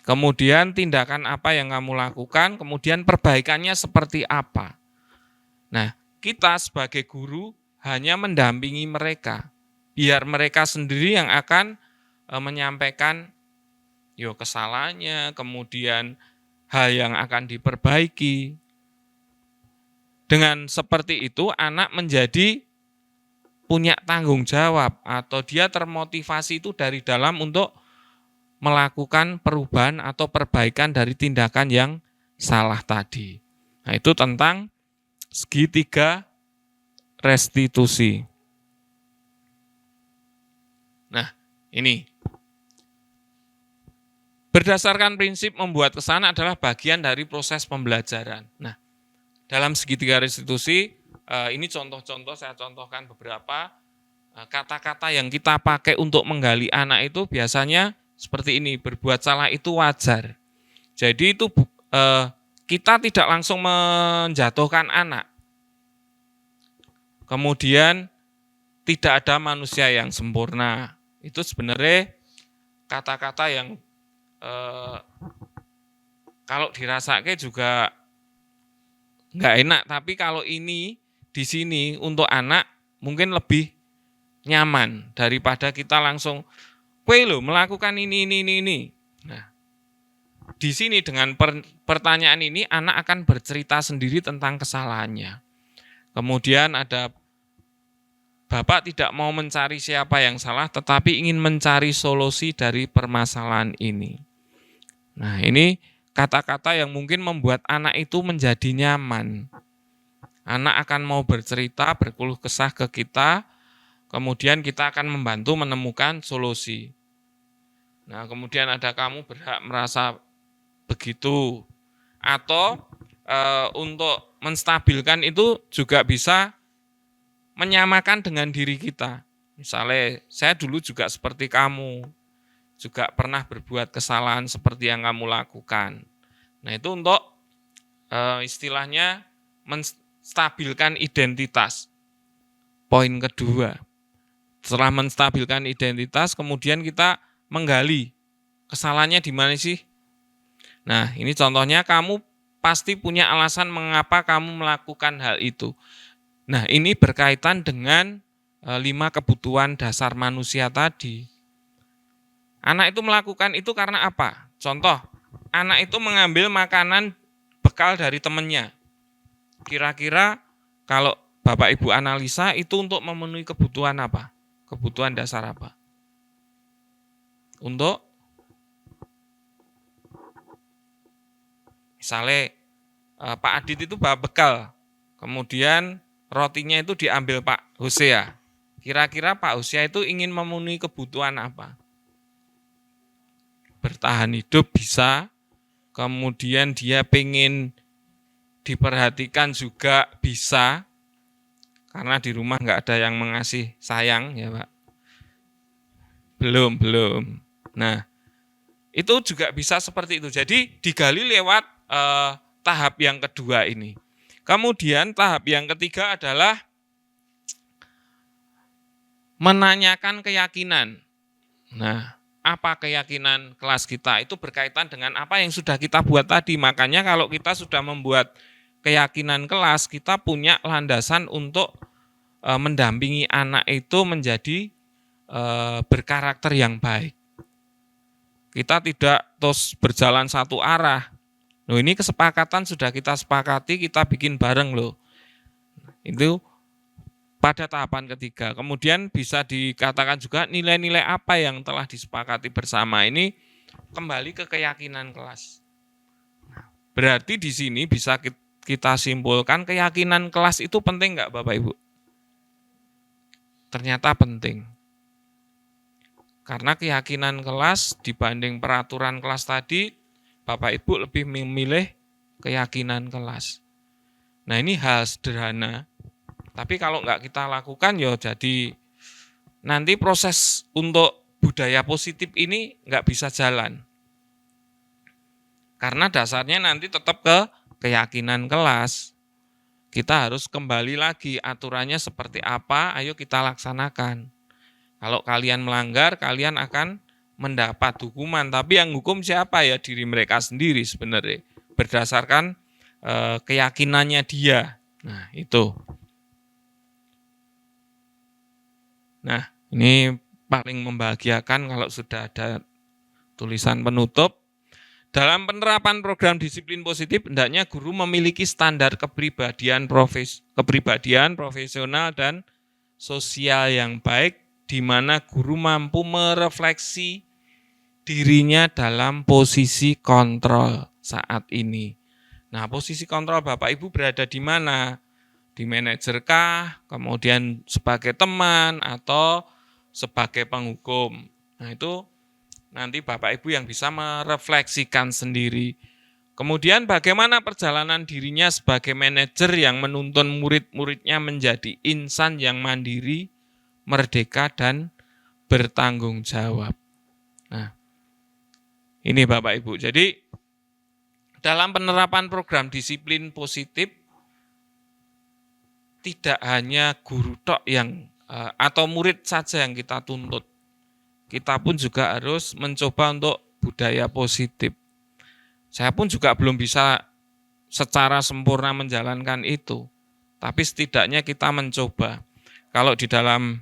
Kemudian tindakan apa yang kamu lakukan, kemudian perbaikannya seperti apa? Nah, kita sebagai guru hanya mendampingi mereka, biar mereka sendiri yang akan menyampaikan kesalahannya, kemudian hal yang akan diperbaiki. Dengan seperti itu, anak menjadi punya tanggung jawab atau dia termotivasi itu dari dalam untuk melakukan perubahan atau perbaikan dari tindakan yang salah tadi. Nah, itu tentang segitiga restitusi. Nah, ini. Berdasarkan prinsip membuat kesan adalah bagian dari proses pembelajaran. Nah, dalam segitiga restitusi, ini contoh-contoh, saya contohkan beberapa kata-kata yang kita pakai untuk menggali anak itu biasanya seperti ini, berbuat salah itu wajar. Jadi itu kita tidak langsung menjatuhkan anak. Kemudian tidak ada manusia yang sempurna. Itu sebenarnya kata-kata yang kalau dirasake juga nggak enak. Tapi kalau ini di sini untuk anak mungkin lebih nyaman daripada kita langsung kowe lho melakukan ini. Nah, di sini dengan pertanyaan ini anak akan bercerita sendiri tentang kesalahannya. Kemudian ada Bapak tidak mau mencari siapa yang salah, tetapi ingin mencari solusi dari permasalahan ini. Nah, ini kata-kata yang mungkin membuat anak itu menjadi nyaman. Anak akan mau bercerita, berkeluh kesah ke kita, kemudian kita akan membantu menemukan solusi. Nah, kemudian ada kamu berhak merasa begitu. Atau untuk menstabilkan itu juga bisa menyamakan dengan diri kita. Misalnya, saya dulu juga seperti kamu. juga pernah berbuat kesalahan seperti yang kamu lakukan. Nah, itu untuk istilahnya menstabilkan identitas. Poin kedua, setelah menstabilkan identitas, kemudian kita menggali kesalahannya di mana sih? Nah, ini contohnya kamu pasti punya alasan mengapa kamu melakukan hal itu. Nah, ini berkaitan dengan 5 kebutuhan dasar manusia tadi. Anak itu melakukan itu karena apa? Contoh, anak itu mengambil makanan bekal dari temannya. Kira-kira kalau Bapak Ibu analisa itu untuk memenuhi kebutuhan apa? Kebutuhan dasar apa? Untuk misalnya Pak Adit itu bawa bekal, kemudian rotinya itu diambil Pak Hosea. Kira-kira Pak Hosea itu ingin memenuhi kebutuhan apa? Bertahan hidup bisa, kemudian dia pengen diperhatikan juga bisa, karena di rumah nggak ada yang mengasih sayang ya Pak. Belum. Nah, itu juga bisa seperti itu. Jadi digali lewat tahap yang kedua ini. Kemudian tahap yang ketiga adalah menanyakan keyakinan. Nah, apa keyakinan kelas kita? Itu berkaitan dengan apa yang sudah kita buat tadi. Makanya kalau kita sudah membuat keyakinan kelas, kita punya landasan untuk mendampingi anak itu menjadi berkarakter yang baik. Kita tidak terus berjalan satu arah. Loh, ini kesepakatan sudah kita sepakati, kita bikin bareng loh. Itu pada tahapan ketiga. Kemudian bisa dikatakan juga nilai-nilai apa yang telah disepakati bersama. Ini kembali ke keyakinan kelas. Berarti di sini bisa kita simpulkan keyakinan kelas itu penting nggak Bapak Ibu? Ternyata penting. Karena keyakinan kelas dibanding peraturan kelas tadi, Bapak Ibu lebih memilih keyakinan kelas. Nah, ini hal sederhana. Tapi kalau nggak kita lakukan, ya jadi nanti proses untuk budaya positif ini nggak bisa jalan. Karena dasarnya nanti tetap ke keyakinan kelas. Kita harus kembali lagi aturannya seperti apa, ayo kita laksanakan. Kalau kalian melanggar, kalian akan mendapat hukuman. Tapi yang hukum siapa? Ya diri mereka sendiri sebenarnya. Berdasarkan keyakinannya dia. Nah, itu. Nah, ini paling membahagiakan kalau sudah ada tulisan penutup. Dalam penerapan program disiplin positif, hendaknya guru memiliki standar kepribadian profesional dan sosial yang baik, di mana guru mampu merefleksi dirinya dalam posisi kontrol saat ini. Nah, posisi kontrol Bapak Ibu berada di mana? Di manajer kah, kemudian sebagai teman, atau sebagai penghukum. Nah, itu nanti Bapak Ibu yang bisa merefleksikan sendiri. Kemudian bagaimana perjalanan dirinya sebagai manajer yang menuntun murid-muridnya menjadi insan yang mandiri, merdeka, dan bertanggung jawab. Nah, ini Bapak Ibu. Jadi dalam penerapan program disiplin positif, tidak hanya guru tok yang atau murid saja yang kita tuntut. Kita pun juga harus mencoba untuk budaya positif. Saya pun juga belum bisa secara sempurna menjalankan itu. Tapi setidaknya kita mencoba. Kalau di dalam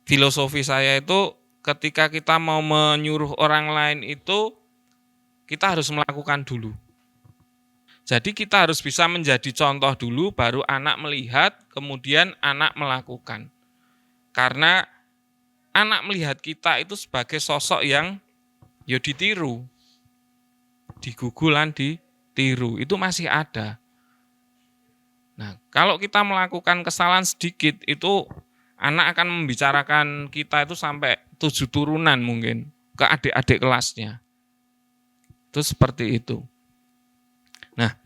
filosofi saya itu, ketika kita mau menyuruh orang lain itu, kita harus melakukan dulu. Jadi kita harus bisa menjadi contoh dulu, baru anak melihat, kemudian anak melakukan. Karena anak melihat kita itu sebagai sosok yang ya ditiru, digugulan, ditiru, itu masih ada. Nah, kalau kita melakukan kesalahan sedikit, itu anak akan membicarakan kita itu sampai 7 turunan mungkin ke adik-adik kelasnya. Itu seperti itu. Nah,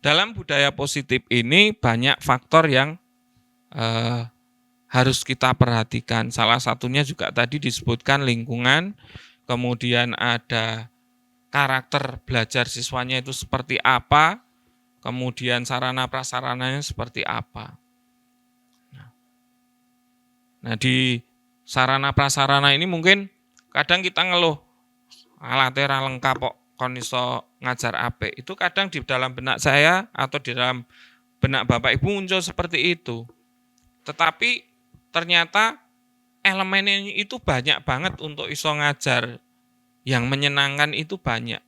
dalam budaya positif ini banyak faktor yang harus kita perhatikan. Salah satunya juga tadi disebutkan lingkungan, kemudian ada karakter belajar siswanya itu seperti apa, kemudian sarana prasarananya seperti apa. Nah, di sarana prasarana ini mungkin kadang kita ngeluh, alatnya ra lengkap kok kon iso ngajar apik. Itu kadang di dalam benak saya atau di dalam benak Bapak Ibu muncul seperti itu. Tetapi ternyata elemennya itu banyak banget untuk iso ngajar. Yang menyenangkan itu banyak.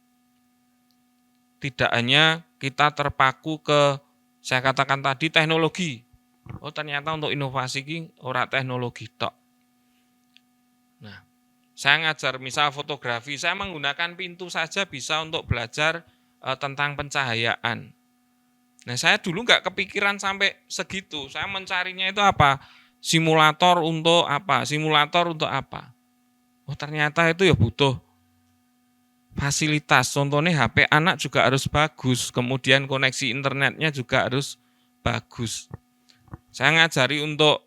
Tidak hanya kita terpaku ke, saya katakan tadi, teknologi. Oh, ternyata untuk inovasi ini ora teknologi tok. Nah, saya ngajar misal fotografi, saya menggunakan pintu saja bisa untuk belajar tentang pencahayaan. Nah, saya dulu nggak kepikiran sampai segitu. Saya mencarinya itu apa? Simulator untuk apa? Simulator untuk apa? Oh, ternyata itu ya butuh fasilitas. Contohnya HP anak juga harus bagus, kemudian koneksi internetnya juga harus bagus. Saya ngajari untuk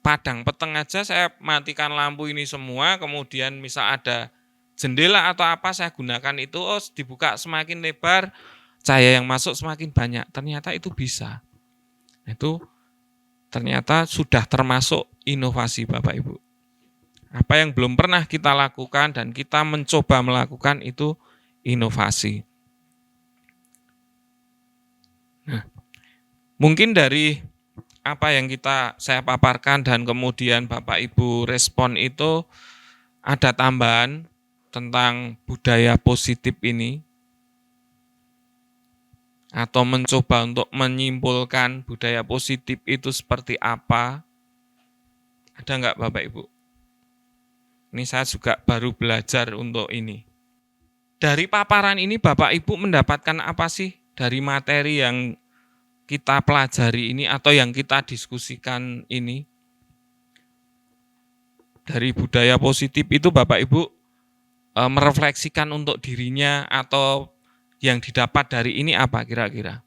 padang peteng aja, saya matikan lampu ini semua, kemudian misal ada jendela atau apa saya gunakan itu, oh dibuka semakin lebar, cahaya yang masuk semakin banyak. Ternyata itu bisa. Itu ternyata sudah termasuk inovasi Bapak Ibu. Apa yang belum pernah kita lakukan dan kita mencoba melakukan itu inovasi. Nah, mungkin dari apa yang saya paparkan dan kemudian Bapak Ibu respon itu ada tambahan tentang budaya positif ini atau mencoba untuk menyimpulkan budaya positif itu seperti apa. Ada enggak Bapak Ibu? Ini saya juga baru belajar untuk ini. Dari paparan ini Bapak Ibu mendapatkan apa sih dari materi yang kita pelajari ini atau yang kita diskusikan ini? Dari budaya positif itu Bapak Ibu merefleksikan untuk dirinya atau yang didapat dari ini apa kira-kira?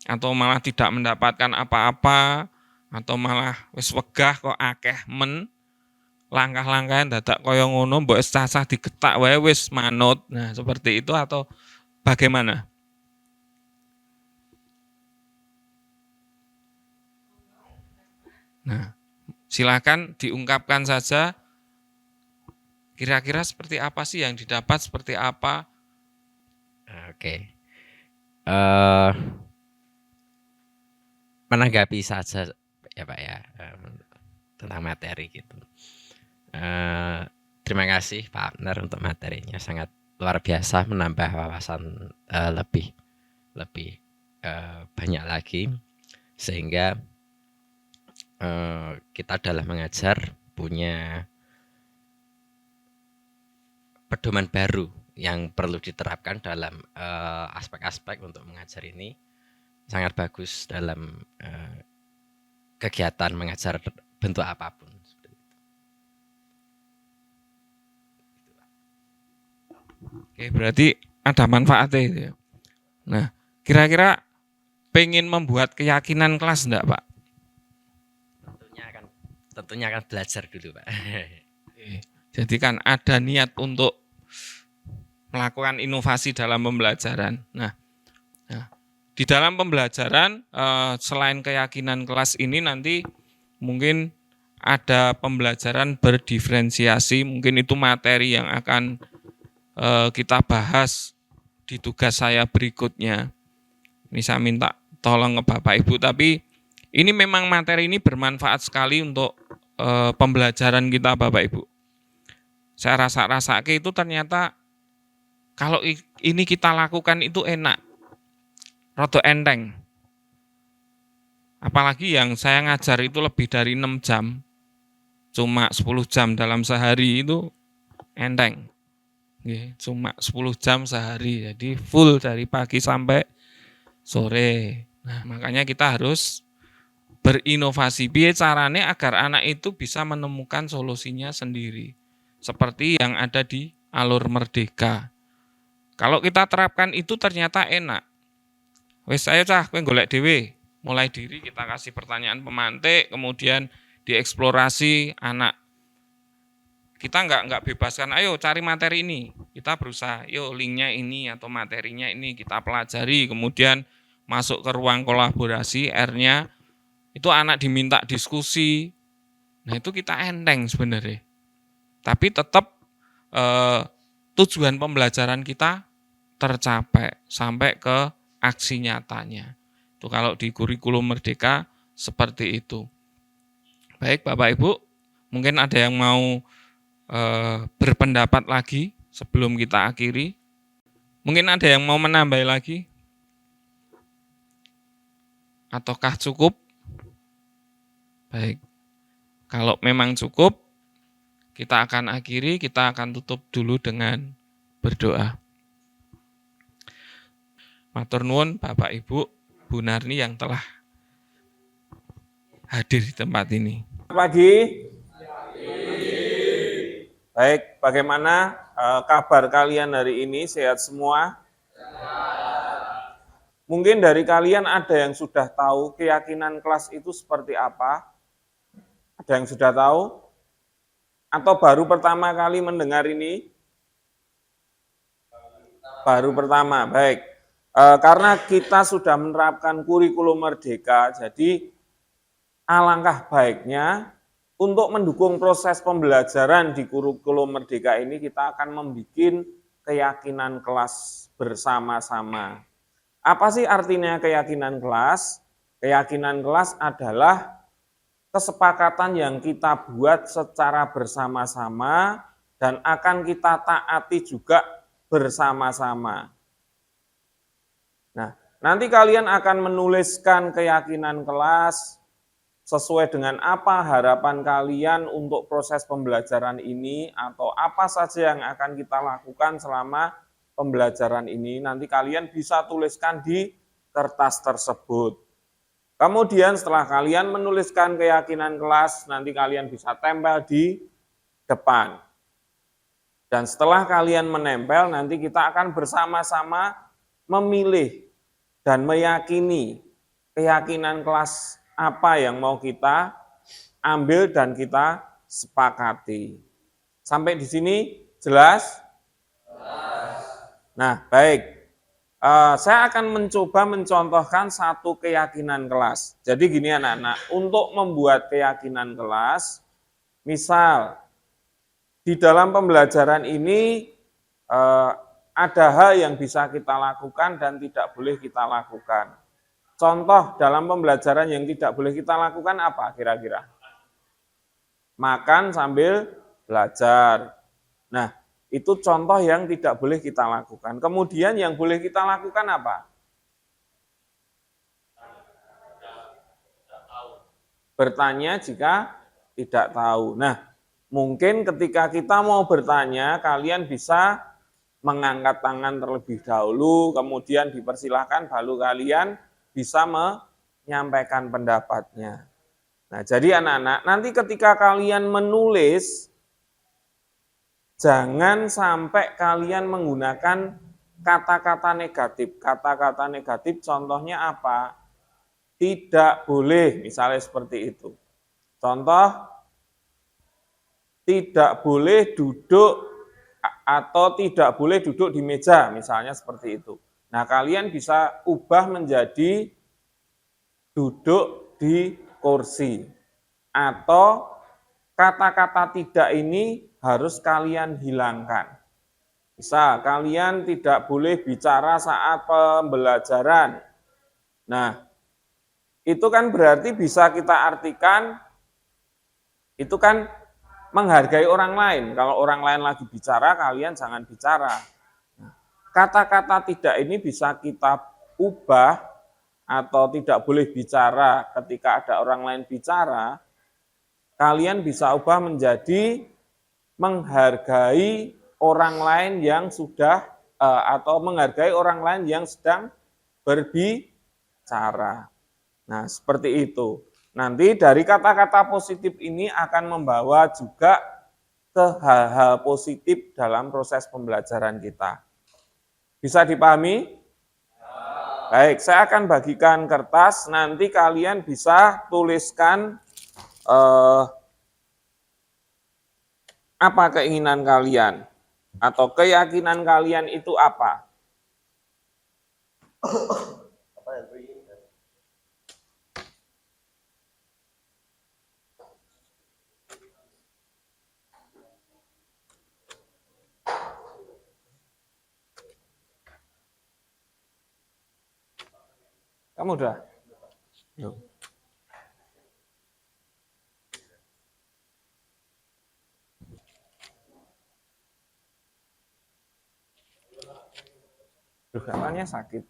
Atau malah tidak mendapatkan apa-apa? Atau malah wis wegah kok akeh men langkah-langkahnya dadak kaya ngono mbok cacah digetak wae wis manut. Nah, seperti itu atau bagaimana? Nah, silakan diungkapkan saja kira-kira seperti apa sih yang didapat, seperti apa? Oke. Menanggapi saja ya Pak ya, tentang materi gitu. Terima kasih Pak Abner untuk materinya, sangat luar biasa, menambah wawasan lebih banyak lagi, sehingga kita dalam mengajar punya pedoman baru yang perlu diterapkan dalam aspek-aspek untuk mengajar ini. Sangat bagus dalam kegiatan mengajar bentuk apapun. Oke, berarti ada manfaatnya itu ya. Nah, kira-kira pengen membuat keyakinan kelas enggak Pak? Tentunya akan belajar dulu Pak. Jadi kan ada niat untuk melakukan inovasi dalam pembelajaran. Nah, di dalam pembelajaran selain keyakinan kelas ini nanti mungkin ada pembelajaran berdiferensiasi, mungkin itu materi yang akan kita bahas di tugas saya berikutnya. Ini saya minta tolong ke Bapak Ibu, tapi ini memang materi ini bermanfaat sekali untuk pembelajaran kita Bapak Ibu. Saya rasa-rasake itu ternyata kalau ini kita lakukan itu enak. Rada enteng. Apalagi yang saya ngajar itu lebih dari 6 jam. Cuma 10 jam dalam sehari itu enteng. Cuma 10 jam sehari. Jadi full dari pagi sampai sore. Nah, makanya kita harus berinovasi. Piye carane agar anak itu bisa menemukan solusinya sendiri. Seperti yang ada di Alur Merdeka. Kalau kita terapkan itu ternyata enak. Wes ayo cah kowe golek dhewe. mulai diri kita kasih pertanyaan pemantik, kemudian dieksplorasi anak. Kita nggak bebaskan, ayo cari materi ini. Kita berusaha, yuk linknya ini atau materinya ini kita pelajari, kemudian masuk ke ruang kolaborasi, R-nya itu anak diminta diskusi. Nah itu kita enteng sebenarnya. Tapi tetap tujuan pembelajaran kita tercapai sampai ke aksi nyatanya. Itu kalau di kurikulum Merdeka seperti itu. Baik Bapak Ibu, mungkin ada yang mau berpendapat lagi sebelum kita akhiri. Mungkin ada yang mau menambah lagi? Ataukah cukup? Baik, kalau memang cukup, kita akan akhiri, kita akan tutup dulu dengan berdoa. Matur nuwun Bapak Ibu, Bu Narni yang telah hadir di tempat ini. Pagi. Baik, bagaimana kabar kalian hari ini? Sehat semua? Mungkin dari kalian ada yang sudah tahu keyakinan kelas itu seperti apa? Ada yang sudah tahu? Atau baru pertama kali mendengar ini? Baru pertama, baik. Karena kita sudah menerapkan kurikulum Merdeka, jadi alangkah baiknya untuk mendukung proses pembelajaran di kurikulum Merdeka ini kita akan membuat keyakinan kelas bersama-sama. Apa sih artinya keyakinan kelas? Keyakinan kelas adalah kesepakatan yang kita buat secara bersama-sama dan akan kita taati juga bersama-sama. Nah, nanti kalian akan menuliskan keyakinan kelas sesuai dengan apa harapan kalian untuk proses pembelajaran ini atau apa saja yang akan kita lakukan selama pembelajaran ini. Nanti kalian bisa tuliskan di kertas tersebut. Kemudian setelah kalian menuliskan keyakinan kelas, nanti kalian bisa tempel di depan. Dan setelah kalian menempel, nanti kita akan bersama-sama memilih dan meyakini keyakinan kelas apa yang mau kita ambil dan kita sepakati. Sampai di sini jelas? Nah, baik. Saya akan mencoba mencontohkan satu keyakinan kelas. Jadi gini anak-anak, untuk membuat keyakinan kelas, misal di dalam pembelajaran ini ada hal yang bisa kita lakukan dan tidak boleh kita lakukan. Contoh dalam pembelajaran yang tidak boleh kita lakukan apa kira-kira? Makan sambil belajar. Nah, itu contoh yang tidak boleh kita lakukan. Kemudian yang boleh kita lakukan apa? Bertanya jika tidak tahu. Nah, mungkin ketika kita mau bertanya, kalian bisa mengangkat tangan terlebih dahulu, kemudian dipersilahkan baru kalian bisa menyampaikan pendapatnya. Nah, jadi anak-anak, nanti ketika kalian menulis, jangan sampai kalian menggunakan kata-kata negatif. Kata-kata negatif contohnya apa? Tidak boleh, misalnya seperti itu. Contoh, tidak boleh duduk atau tidak boleh duduk di meja, misalnya seperti itu. Nah, kalian bisa ubah menjadi duduk di kursi. Atau kata-kata tidak ini harus kalian hilangkan. Misal, kalian tidak boleh bicara saat pembelajaran. Nah, itu kan berarti bisa kita artikan, itu kan menghargai orang lain. Kalau orang lain lagi bicara, kalian jangan bicara. Kata-kata tidak ini bisa kita ubah atau tidak boleh bicara ketika ada orang lain bicara. Kalian bisa ubah menjadi menghargai orang lain yang sudah atau menghargai orang lain yang sedang berbicara. Nah, seperti itu. Nanti dari kata-kata positif ini akan membawa juga ke hal-hal positif dalam proses pembelajaran kita. Bisa dipahami? Baik, saya akan bagikan kertas, nanti kalian bisa tuliskan apa keinginan kalian atau keyakinan kalian itu apa. Kamu udah? Yuk. Katanya sakit.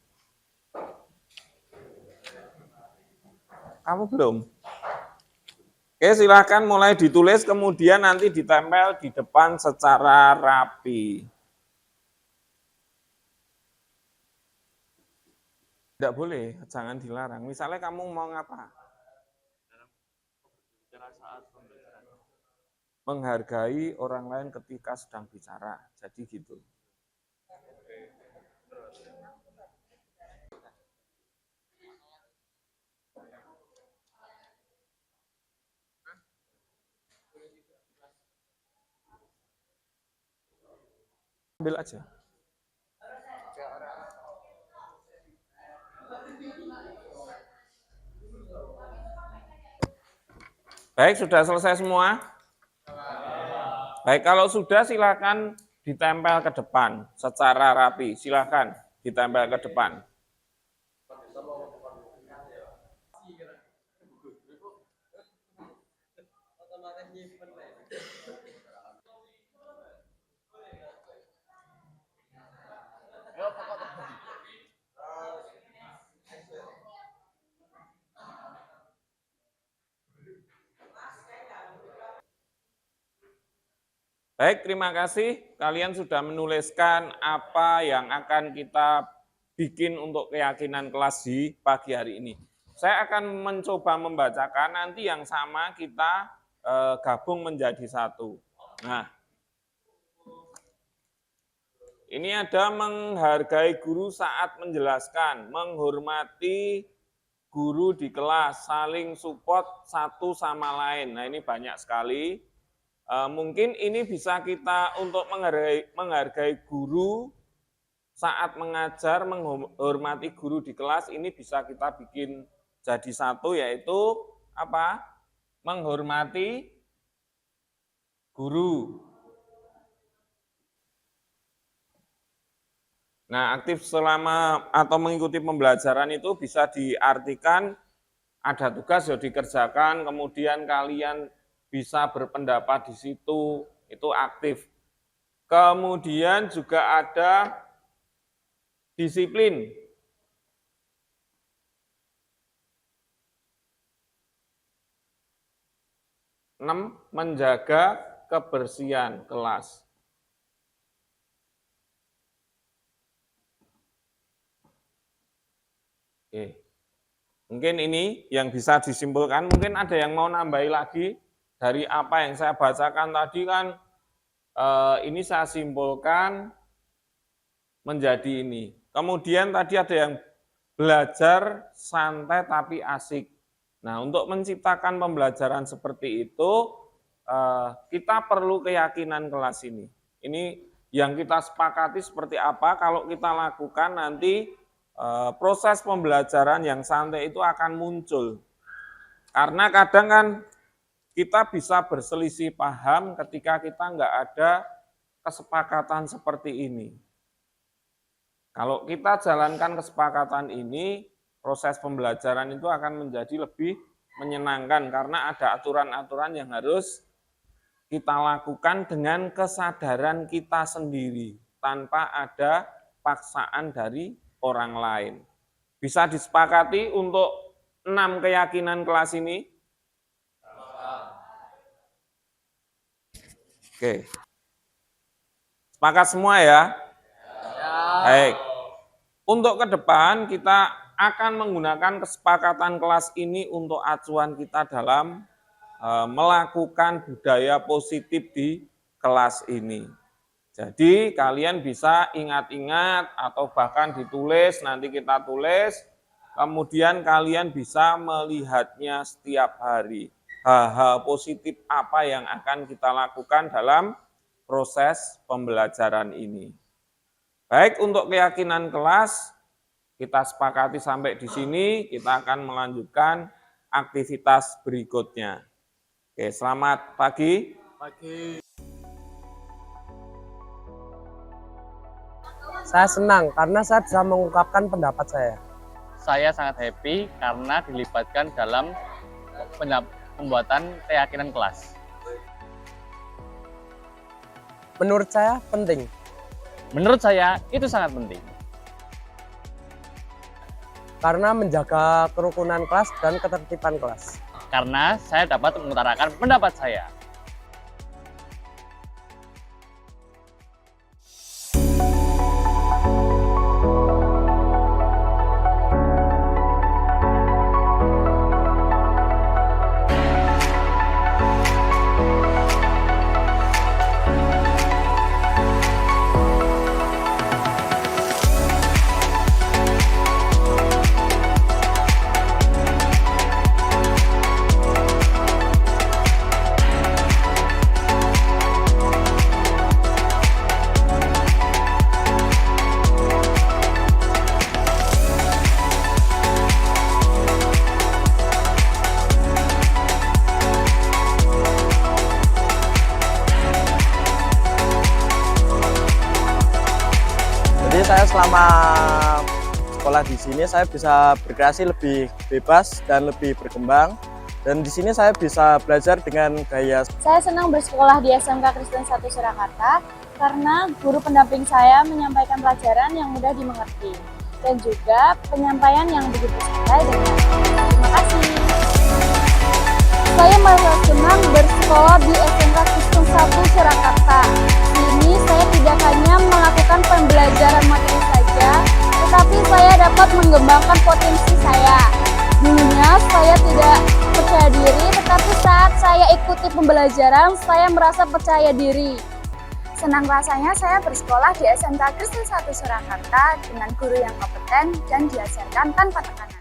Kamu belum? Oke, silakan mulai ditulis, kemudian nanti ditempel di depan secara rapi. Tidak boleh, jangan dilarang. Misalnya kamu mau ngapa? Menghargai orang lain ketika sedang bicara. Jadi gitu. Ambil aja. Baik, sudah selesai semua? Baik, kalau sudah silakan ditempel ke depan secara rapi. Silakan ditempel ke depan. Baik, terima kasih. Kalian sudah menuliskan apa yang akan kita bikin untuk keyakinan kelas di pagi hari ini. Saya akan mencoba membacakan, nanti yang sama kita gabung menjadi satu. Nah, ini ada menghargai guru saat menjelaskan, menghormati guru di kelas, saling support satu sama lain. Nah, ini banyak sekali. Mungkin ini bisa kita untuk menghargai guru saat mengajar, menghormati guru di kelas, ini bisa kita bikin jadi satu, yaitu apa? Menghormati guru. Nah, aktif selama atau mengikuti pembelajaran itu bisa diartikan ada tugas ya dikerjakan, kemudian kalian bisa berpendapat di situ, itu aktif. Kemudian juga ada disiplin. Enam, menjaga kebersihan kelas. Oke. Mungkin ini yang bisa disimpulkan, mungkin ada yang mau nambahi lagi. Dari apa yang saya bacakan tadi kan, ini saya simpulkan menjadi ini. Kemudian tadi ada yang belajar santai tapi asik. Nah, untuk menciptakan pembelajaran seperti itu, kita perlu keyakinan kelas ini. Ini yang kita sepakati seperti apa, kalau kita lakukan nanti proses pembelajaran yang santai itu akan muncul. Karena kadang kan kita bisa berselisih paham ketika kita nggak ada kesepakatan seperti ini. Kalau kita jalankan kesepakatan ini, proses pembelajaran itu akan menjadi lebih menyenangkan karena ada aturan-aturan yang harus kita lakukan dengan kesadaran kita sendiri, tanpa ada paksaan dari orang lain. Bisa disepakati untuk 6 keyakinan kelas ini? Oke. Sepakat semua ya? Baik. Untuk ke depan kita akan menggunakan kesepakatan kelas ini untuk acuan kita dalam melakukan budaya positif di kelas ini. Jadi kalian bisa ingat-ingat atau bahkan ditulis, nanti kita tulis, kemudian kalian bisa melihatnya setiap hari. Hal-hal positif apa yang akan kita lakukan dalam proses pembelajaran ini. Baik, untuk keyakinan kelas, kita sepakati sampai di sini, kita akan melanjutkan aktivitas berikutnya. Oke, selamat pagi. Saya senang karena saya bisa mengungkapkan pendapat saya. Saya sangat happy karena dilibatkan dalam pembuatan keyakinan kelas. Menurut saya penting. Menurut saya itu sangat penting. Karena menjaga kerukunan kelas dan ketertiban kelas. Karena saya dapat mengutarakan pendapat saya. Jadi saya selama sekolah di sini saya bisa berkreasi lebih bebas dan lebih berkembang. Dan di sini saya bisa belajar dengan gaya. Saya senang bersekolah di SMK Kristen 1 Surakarta karena guru pendamping saya menyampaikan pelajaran yang mudah dimengerti dan juga penyampaian yang begitu santai dan nyaman. Terima kasih. Saya merasa senang bersekolah di SMK Kristen 1 Surakarta. Di sini saya tidak hanya melakukan pembelajaran materi saja, tetapi saya dapat mengembangkan potensi saya. Dulunya saya tidak percaya diri, tetapi saat saya ikuti pembelajaran, saya merasa percaya diri. Senang rasanya saya bersekolah di SMK Kristen 1 Surakarta dengan guru yang kompeten dan diajarkan tanpa tekanan.